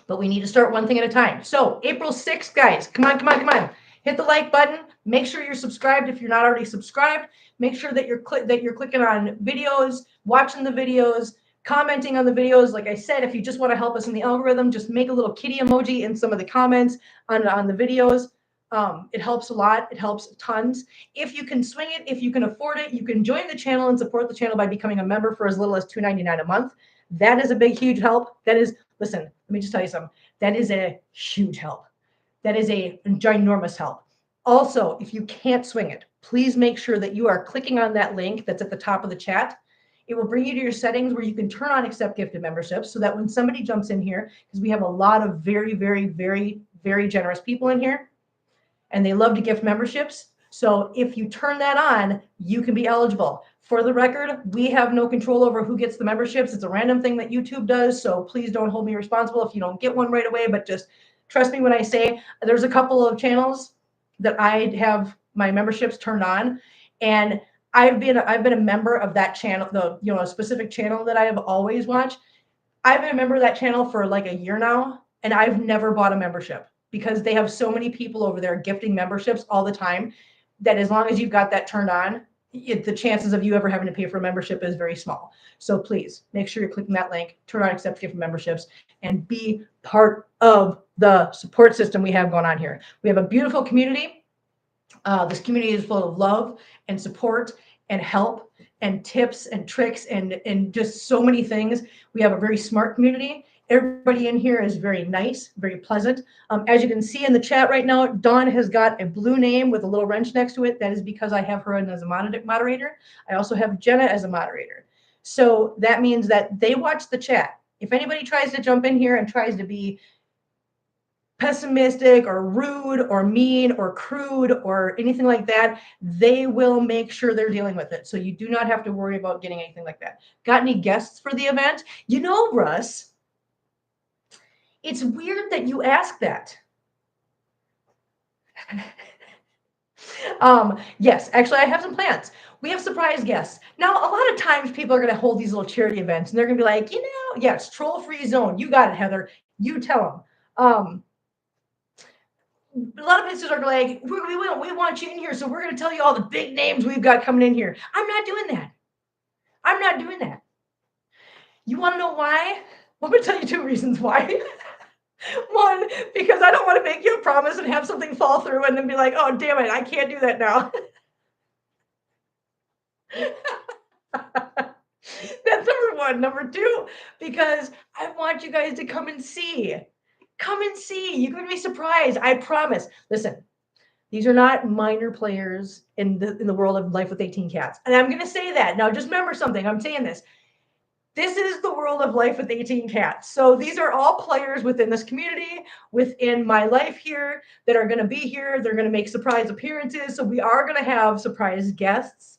But we need to start one thing at a time. So April 6th, guys, come on. Hit the like button. Make sure you're subscribed if you're not already subscribed. Make sure that you're clicking on videos, watching the videos, commenting on the videos. Like I said, if you just want to help us in the algorithm, just make a little kitty emoji in some of the comments on the videos. It helps a lot. It helps tons. If you can swing it, if you can afford it, you can join the channel and support the channel by becoming a member for as little as $2.99 a month. That is a big, huge help. That is, listen, let me just tell you something. That is a huge help. That is a ginormous help. Also, if you can't swing it, please make sure that you are clicking on that link that's at the top of the chat. It will bring you to your settings where you can turn on accept gifted memberships so that when somebody jumps in here, because we have a lot of very, very, very, very generous people in here, and they love to gift memberships. So if you turn that on, you can be eligible. For the record, we have no control over who gets the memberships. It's a random thing that YouTube does. So please don't hold me responsible if you don't get one right away, but just trust me when I say there's a couple of channels that I have my memberships turned on. And I've been a member of that channel, a specific channel that I have always watched. I've been a member of that channel for like a year now, and I've never bought a membership because they have so many people over there gifting memberships all the time that as long as you've got that turned on, the chances of you ever having to pay for a membership is very small. So please make sure you're clicking that link, turn on accept gift memberships, and be part of the support system we have going on here. We have a beautiful community. This community is full of love and support and help and tips and tricks and just so many things. We have a very smart community. Everybody in here is very nice, very pleasant. As you can see in the chat right now, Dawn has got a blue name with a little wrench next to it. That is because I have her as a moderator. I also have Jenna as a moderator. So that means that they watch the chat. If anybody tries to jump in here and tries to be pessimistic or rude or mean or crude or anything like that, they will make sure they're dealing with it. So you do not have to worry about getting anything like that. Got any guests for the event? Russ, it's weird that you ask that. Yes, actually, I have some plans. We have surprise guests. Now, a lot of times people are going to hold these little charity events and they're going to be like, yes, troll-free zone. You got it, Heather. You tell them. A lot of businesses are like, we want you in here, so we're going to tell you all the big names we've got coming in here. I'm not doing that. I'm not doing that. You want to know why? Well, I'm going to tell you 2 reasons why. One, because I don't want to make you a promise and have something fall through and then be like, oh, damn it, I can't do that now. one. Number two, because I want you guys to come and see. Come and see. You're going to be surprised. I promise. Listen, these are not minor players in the world of Life with 18 Cats. And I'm going to say that. Now, just remember something. I'm saying this. This is the world of Life with 18 Cats. So these are all players within this community, within my life here, that are going to be here. They're going to make surprise appearances. So we are going to have surprise guests.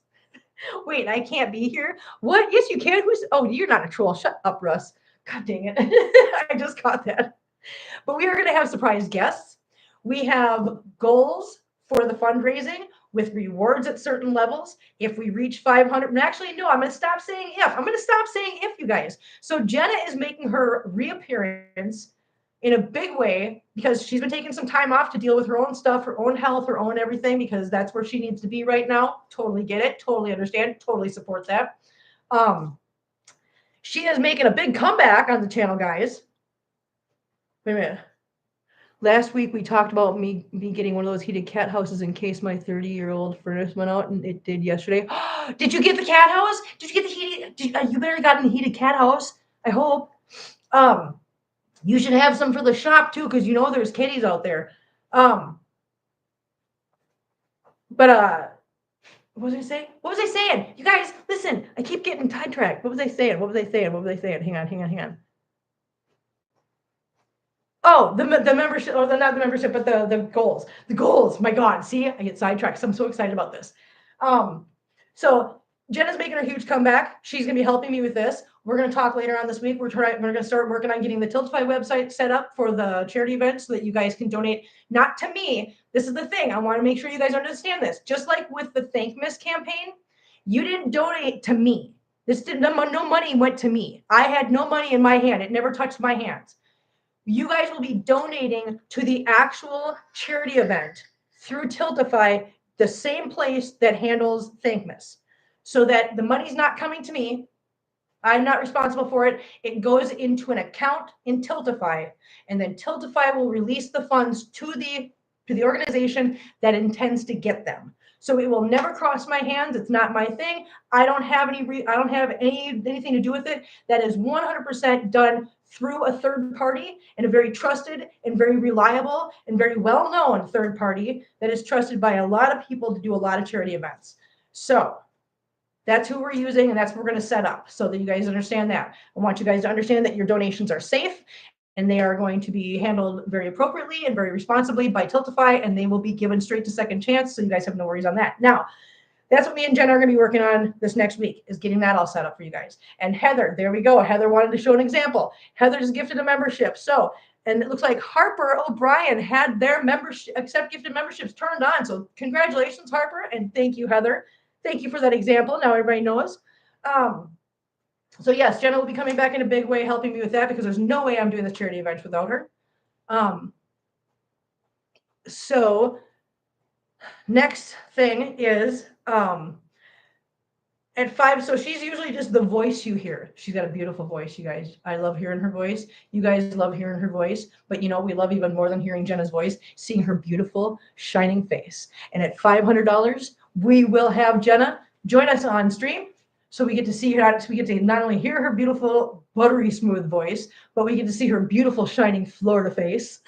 Wait, I can't be here? What? Yes, you can. Who's? Oh, you're not a troll. Shut up, Russ. God dang it. I just caught that. But we are going to have surprise guests. We have goals for the fundraising with rewards at certain levels. If we reach 500, and actually, no, I'm going to stop saying if. I'm going to stop saying if, you guys. So Jenna is making her reappearance in a big way because she's been taking some time off to deal with her own stuff, her own health, her own everything, because that's where she needs to be right now. Totally get it. Totally understand. Totally support that. She is making a big comeback on the channel, guys. Wait a minute. Last week we talked about me getting one of those heated cat houses in case my 30-year-old furnace went out, and it did yesterday. Did you get the cat house? Did you get the heated? You better got a heated cat house. I hope. You should have some for the shop too, because you know there's kitties out there. But what was I saying? What was I saying? You guys, listen. I keep getting sidetracked. What was I saying? What was I saying? What was I saying? Hang on. Oh, the membership, or not the membership, but the goals. The goals. My God, see, I get sidetracked. So I'm so excited about this. So Jenna's making a huge comeback. She's going to be helping me with this. We're going to talk later on this week. We're going to start working on getting the Tiltify website set up for the charity event so that you guys can donate. Not to me. This is the thing. I want to make sure you guys understand this. Just like with the Thank Miss campaign, you didn't donate to me. No money went to me. I had no money in my hand. It never touched my hands. You guys will be donating to the actual charity event through Tiltify, the same place that handles Thankmas, so that the money's not coming to me. I'm not responsible for it. It goes into an account in Tiltify, and then Tiltify will release the funds to the organization that intends to get them. So it will never cross my hands. It's not my thing. I don't have anything to do with it. That is 100% done through a third party, and a very trusted and very reliable and very well-known third party that is trusted by a lot of people to do a lot of charity events. So that's who we're using, and that's what we're going to set up so that you guys understand that. I want you guys to understand that your donations are safe, and they are going to be handled very appropriately and very responsibly by Tiltify, and they will be given straight to second chance, so you guys have no worries on that. Now, that's what me and Jen are going to be working on this next week, is getting that all set up for you guys. And Heather, there we go. Heather wanted to show an example. Heather's gifted a membership. So, and it looks like Harper O'Brien had their membership, accept gifted memberships turned on. So congratulations, Harper. And thank you, Heather. Thank you for that example. Now everybody knows. So yes, Jenna will be coming back in a big way, helping me with that, because there's no way I'm doing this charity event without her. So next thing is, at 5, so she's usually just the voice you hear. She's got a beautiful voice, you guys. I love hearing her voice. You guys love hearing her voice. But you know, we love even more than hearing Jenna's voice, seeing her beautiful, shining face. And at $500, we will have Jenna join us on stream. So we get to see her, we get to not only hear her beautiful, buttery smooth voice, but we get to see her beautiful, shining Florida face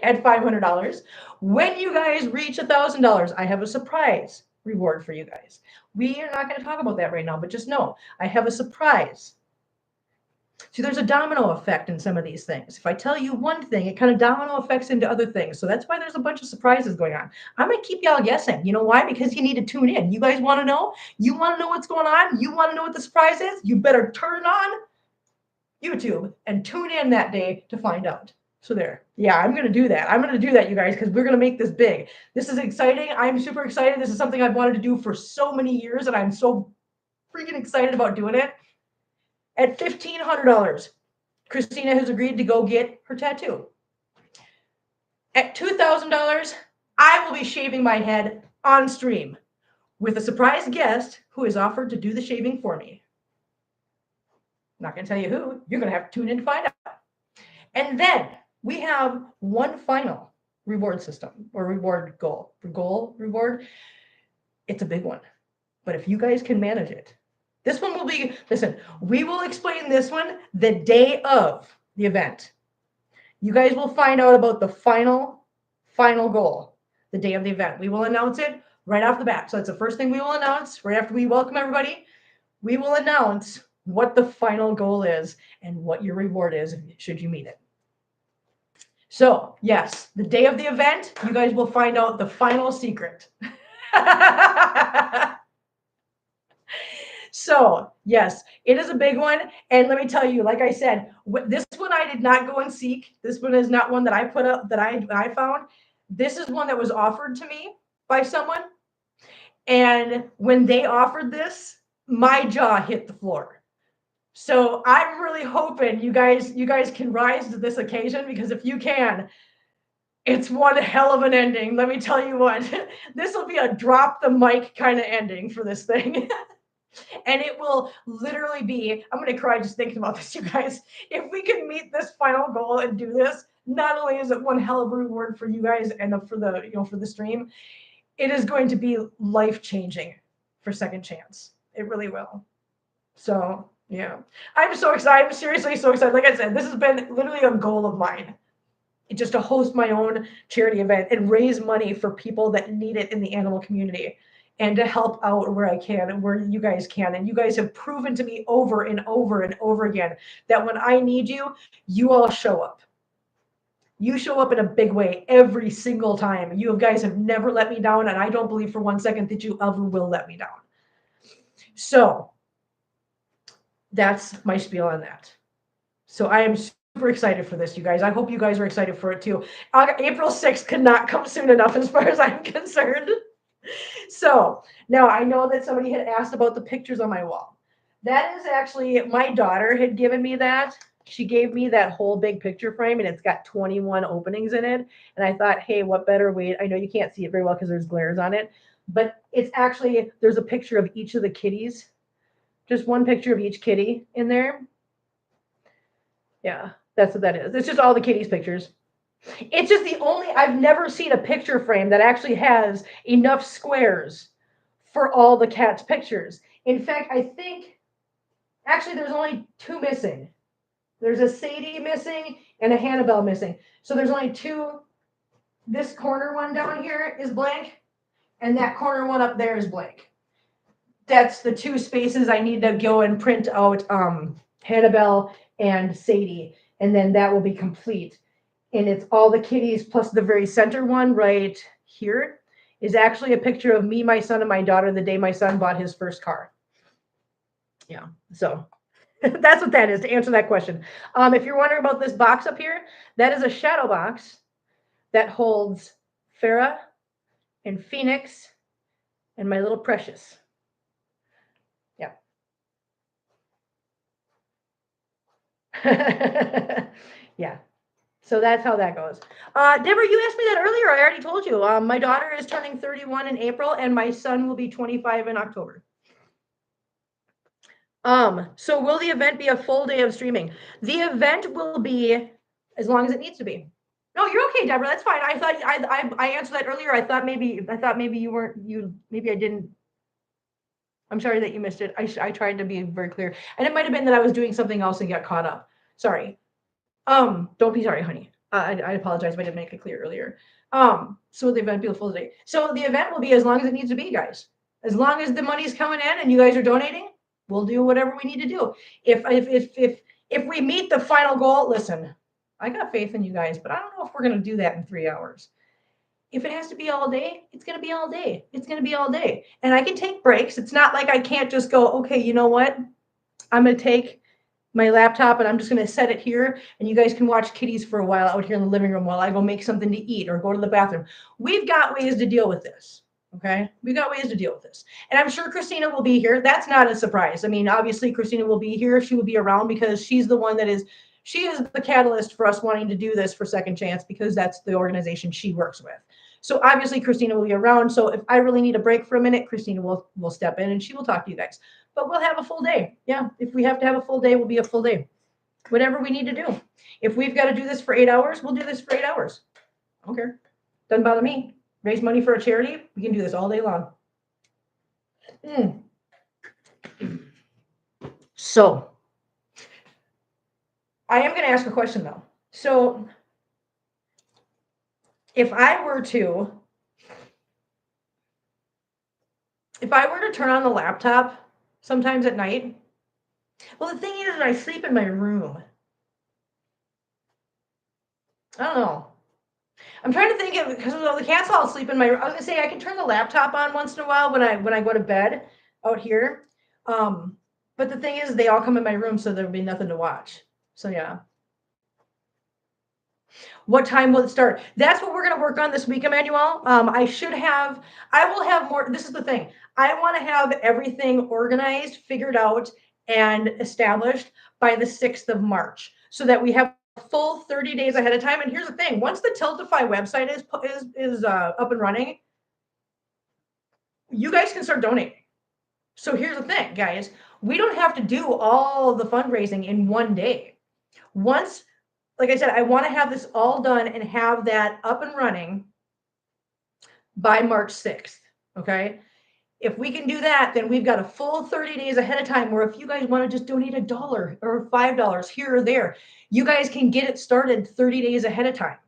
at $500. When you guys reach $1,000, I have a surprise reward for you guys. We are not going to talk about that right now, but just know I have a surprise. See, there's a domino effect in some of these things. If I tell you one thing, it kind of domino effects into other things. So that's why there's a bunch of surprises going on. I'm going to keep y'all guessing. You know why? Because you need to tune in. You guys want to know? You want to know what's going on? You want to know what the surprise is? You better turn on YouTube and tune in that day to find out. So there. Yeah, I'm going to do that. I'm going to do that, you guys, because we're going to make this big. This is exciting. I'm super excited. This is something I've wanted to do for so many years, and I'm so freaking excited about doing it. At $1,500, Christina has agreed to go get her tattoo. At $2,000, I will be shaving my head on stream with a surprise guest who has offered to do the shaving for me. I'm not going to tell you who. You're going to have to tune in to find out. And then we have one final reward system, or reward goal. Reward. It's a big one. But if you guys can manage it, This one will be, listen, we will explain this one the day of the event. You guys will find out about the final goal the day of the event. We will announce it right off the bat. So that's the first thing we will announce right after we welcome everybody. We will announce what the final goal is and what your reward is should you meet it. So, yes, the day of the event, you guys will find out the final secret. So, yes, it is a big one. And let me tell you, like I said, this one I did not go and seek. This one is not one that I put up that I found. This is one that was offered to me by someone. And when they offered this, my jaw hit the floor. So I'm really hoping you guys can rise to this occasion, because if you can, it's one hell of an ending. Let me tell you what, this will be a drop the mic kind of ending for this thing. And it will literally be, I'm going to cry just thinking about this, you guys. If we can meet this final goal and do this, not only is it one hell of a reward for you guys and for the, for the stream, it is going to be life-changing for Second Chance. It really will. So, yeah. I'm so excited. I'm seriously so excited. Like I said, this has been literally a goal of mine. Just to host my own charity event and raise money for people that need it in the animal community, and to help out where I can and where you guys can. And you guys have proven to me over and over and over again that when I need you, you all show up. You show up in a big way every single time. You guys have never let me down, and I don't believe for one second that you ever will let me down. So that's my spiel on that. So I am super excited for this, you guys. I hope you guys are excited for it too. April 6th could not come soon enough as far as I'm concerned. So now I know that somebody had asked about the pictures on my wall. That is actually, my daughter had given me that. She gave me that whole big picture frame, and it's got 21 openings in it. And I thought, hey, what better way? I know you can't see it very well because there's glares on it, but it's actually, there's a picture of each of the kitties. Just one picture of each kitty in there. Yeah, that's what that is. It's just all the kitties' pictures. It's just the only, I've never seen a picture frame that actually has enough squares for all the cats' pictures. In fact, I think, actually, there's only two missing. There's a Sadie missing and a Hannibal missing. So there's only two. This corner one down here is blank, and that corner one up there is blank. That's the two spaces I need to go and print out Hannibal and Sadie, and then that will be complete. And it's all the kitties plus the very center one right here is actually a picture of me, my son, and my daughter the day my son bought his first car. Yeah, so that's what that is, to answer that question. If you're wondering about this box up here, that is a shadow box that holds Farah and Phoenix and my little Precious. Yeah. Yeah. So that's how that goes. Deborah, you asked me that earlier. I already told you. My daughter is turning 31 in April, and my son will be 25 in October. So will the event be a full day of streaming? The event will be as long as it needs to be. No, you're okay, Deborah. That's fine. I thought I answered that earlier. I thought maybe you weren't, maybe I didn't. I'm sorry that you missed it. I tried to be very clear, and it might have been that I was doing something else and got caught up. Sorry. Don't be sorry, honey. I apologize if I didn't make it clear earlier. So the event will be a full day. So the event will be as long as it needs to be, guys. As long as the money's coming in and you guys are donating, we'll do whatever we need to do. If we meet the final goal, listen, I got faith in you guys, but I don't know if we're gonna do that in 3 hours. If it has to be all day, it's gonna be all day. It's gonna be all day. And I can take breaks. It's not like I can't just go, okay, you know what? I'm gonna take my laptop and I'm just going to set it here, and you guys can watch kitties for a while out here in the living room while I go make something to eat or go to the bathroom. We've got ways to deal with this. Okay. We've got ways to deal with this. And I'm sure Christina will be here. That's not a surprise. I mean, obviously Christina will be here. She will be around because she's the one she is the catalyst for us wanting to do this for Second Chance, because that's the organization she works with. So obviously Christina will be around. So if I really need a break for a minute, Christina will step in and she will talk to you guys. But we'll have a full day. Yeah, if we have to have a full day, we'll be a full day. Whatever we need to do. If we've got to do this for 8 hours, we'll do this for 8 hours. I don't care. Doesn't bother me. Raise money for a charity. We can do this all day long. So I am going to ask a question though. So if I were to if I were to turn on the laptop sometimes at night, well, the thing is, I sleep in my room. I don't know. I'm trying to think of because well, the cats all sleep in my. I was gonna say I can turn the laptop on once in a while when I go to bed out here. Um, but the thing is, they all come in my room, so there'll be nothing to watch. So yeah. What time will it start? That's what we're going to work on this week, Emmanuel. I will have more. This is the thing. I want to have everything organized, figured out, and established by the 6th of March so that we have a full 30 days ahead of time. And here's the thing once the Tiltify website is up and running, you guys can start donating. So here's the thing, guys we don't have to do all the fundraising in one day. Once like I said, I want to have this all done and have that up and running by March 6th. Okay. If we can do that, then we've got a full 30 days ahead of time where if you guys want to just donate $1 or $5 here or there, you guys can get it started 30 days ahead of time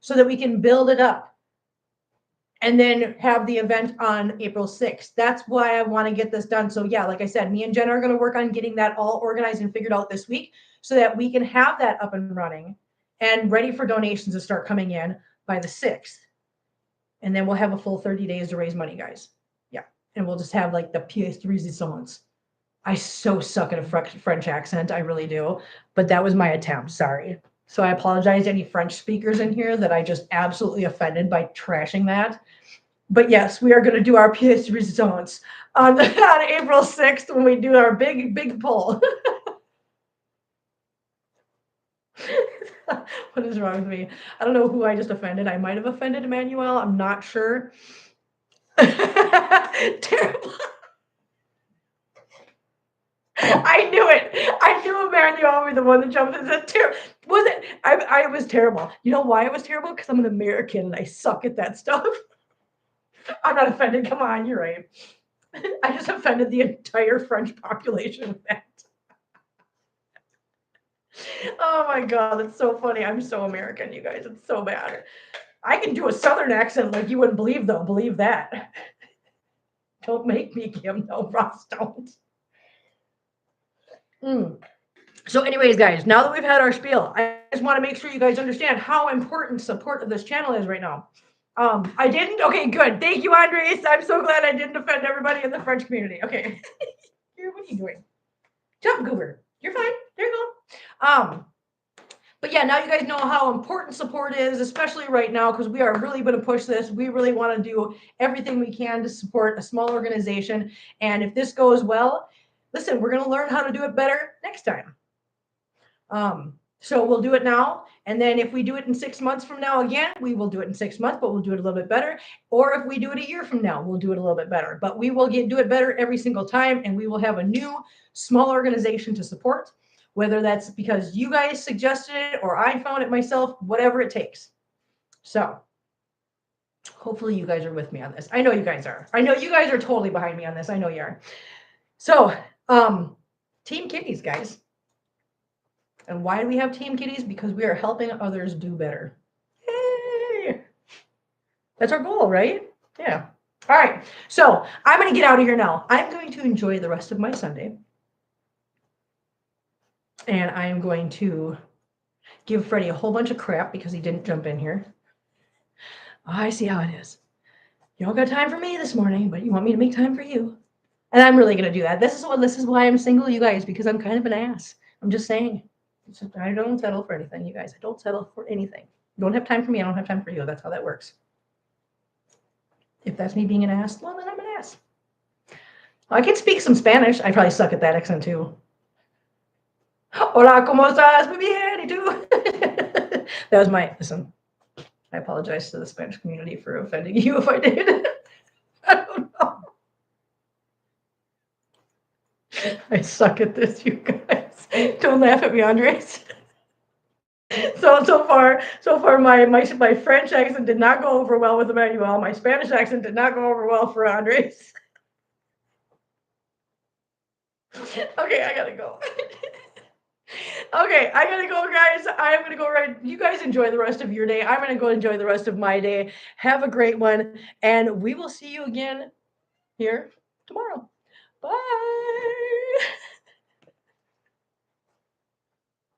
so that we can build it up and then have the event on April 6th. That's why I want to get this done. So yeah, like I said, me and Jen are going to work on getting that all organized and figured out this week so that we can have that up and running and ready for donations to start coming in by the 6th. And then we'll have a full 30 days to raise money, guys. Yeah. And we'll just have like the pièce de résistance. I so suck at a French accent. I really do. But that was my attempt. Sorry. So I apologize to any French speakers in here that I just absolutely offended by trashing that. But yes, we are going to do our pièce de résistance on April 6th when we do our big poll. What is wrong with me? I don't know who I just offended. I might have offended Emmanuel. I'm not sure. Terrible. I knew it. I knew Emmanuel was the one that jumped in. Was it? I was terrible. You know why it was terrible? Because I'm an American and I suck at that stuff. I'm not offended. Come on, you're right. I just offended the entire French population with that. Oh my God, that's so funny. I'm so American, you guys. It's so bad. I can do a Southern accent like you wouldn't believe, though. Believe that. Don't make me, Kim. No, Ross, don't. So anyways, guys, now that we've had our spiel, I just want to make sure you guys understand how important support of this channel is right now. I didn't? Okay, good. Thank you, Andres. I'm so glad I didn't offend everybody in the French community. Okay. Here, what are you doing? Jump, Goober. You're fine. There you go. But yeah, now you guys know how important support is, especially right now, because we are really going to push this. We really want to do everything we can to support a small organization. And if this goes well, listen, we're going to learn how to do it better next time. So we'll do it now. And then if we do it in 6 months from now again, we will do it in 6 months, but we'll do it a little bit better. Or if we do it a year from now, we'll do it a little bit better. But we will do it better every single time. And we will have a new small organization to support, whether that's because you guys suggested it or I found it myself, whatever it takes. So hopefully you guys are with me on this. I know you guys are. I know you guys are totally behind me on this. I know you are. So Team Kitties, guys. And why do we have Team Kitties? Because we are helping others do better. Yay! That's our goal, right? Yeah. All right. So I'm going to get out of here now. I'm going to enjoy the rest of my Sunday. And I am going to give Freddie a whole bunch of crap because he didn't jump in here. I see how it is. You don't got time for me this morning, but you want me to make time for you. And I'm really going to do that. This is why I'm single, you guys, because I'm kind of an ass. I'm just saying. I don't settle for anything, you guys. I don't settle for anything. You don't have time for me. I don't have time for you. That's how that works. If that's me being an ass, well, then I'm an ass. I can speak some Spanish. I probably suck at that accent too. Hola, ¿cómo estás? Muy bien, ¿y tú? That was listen, I apologize to the Spanish community for offending you if I did. I don't know. I suck at this, you guys. Don't laugh at me, Andres. So far, my French accent did not go over well with Emmanuel. My Spanish accent did not go over well for Andres. Okay, I gotta go. Okay, I gotta go, guys. I'm gonna go right. You guys enjoy the rest of your day. I'm gonna go enjoy the rest of my day. Have a great one, and we will see you again here tomorrow. Bye.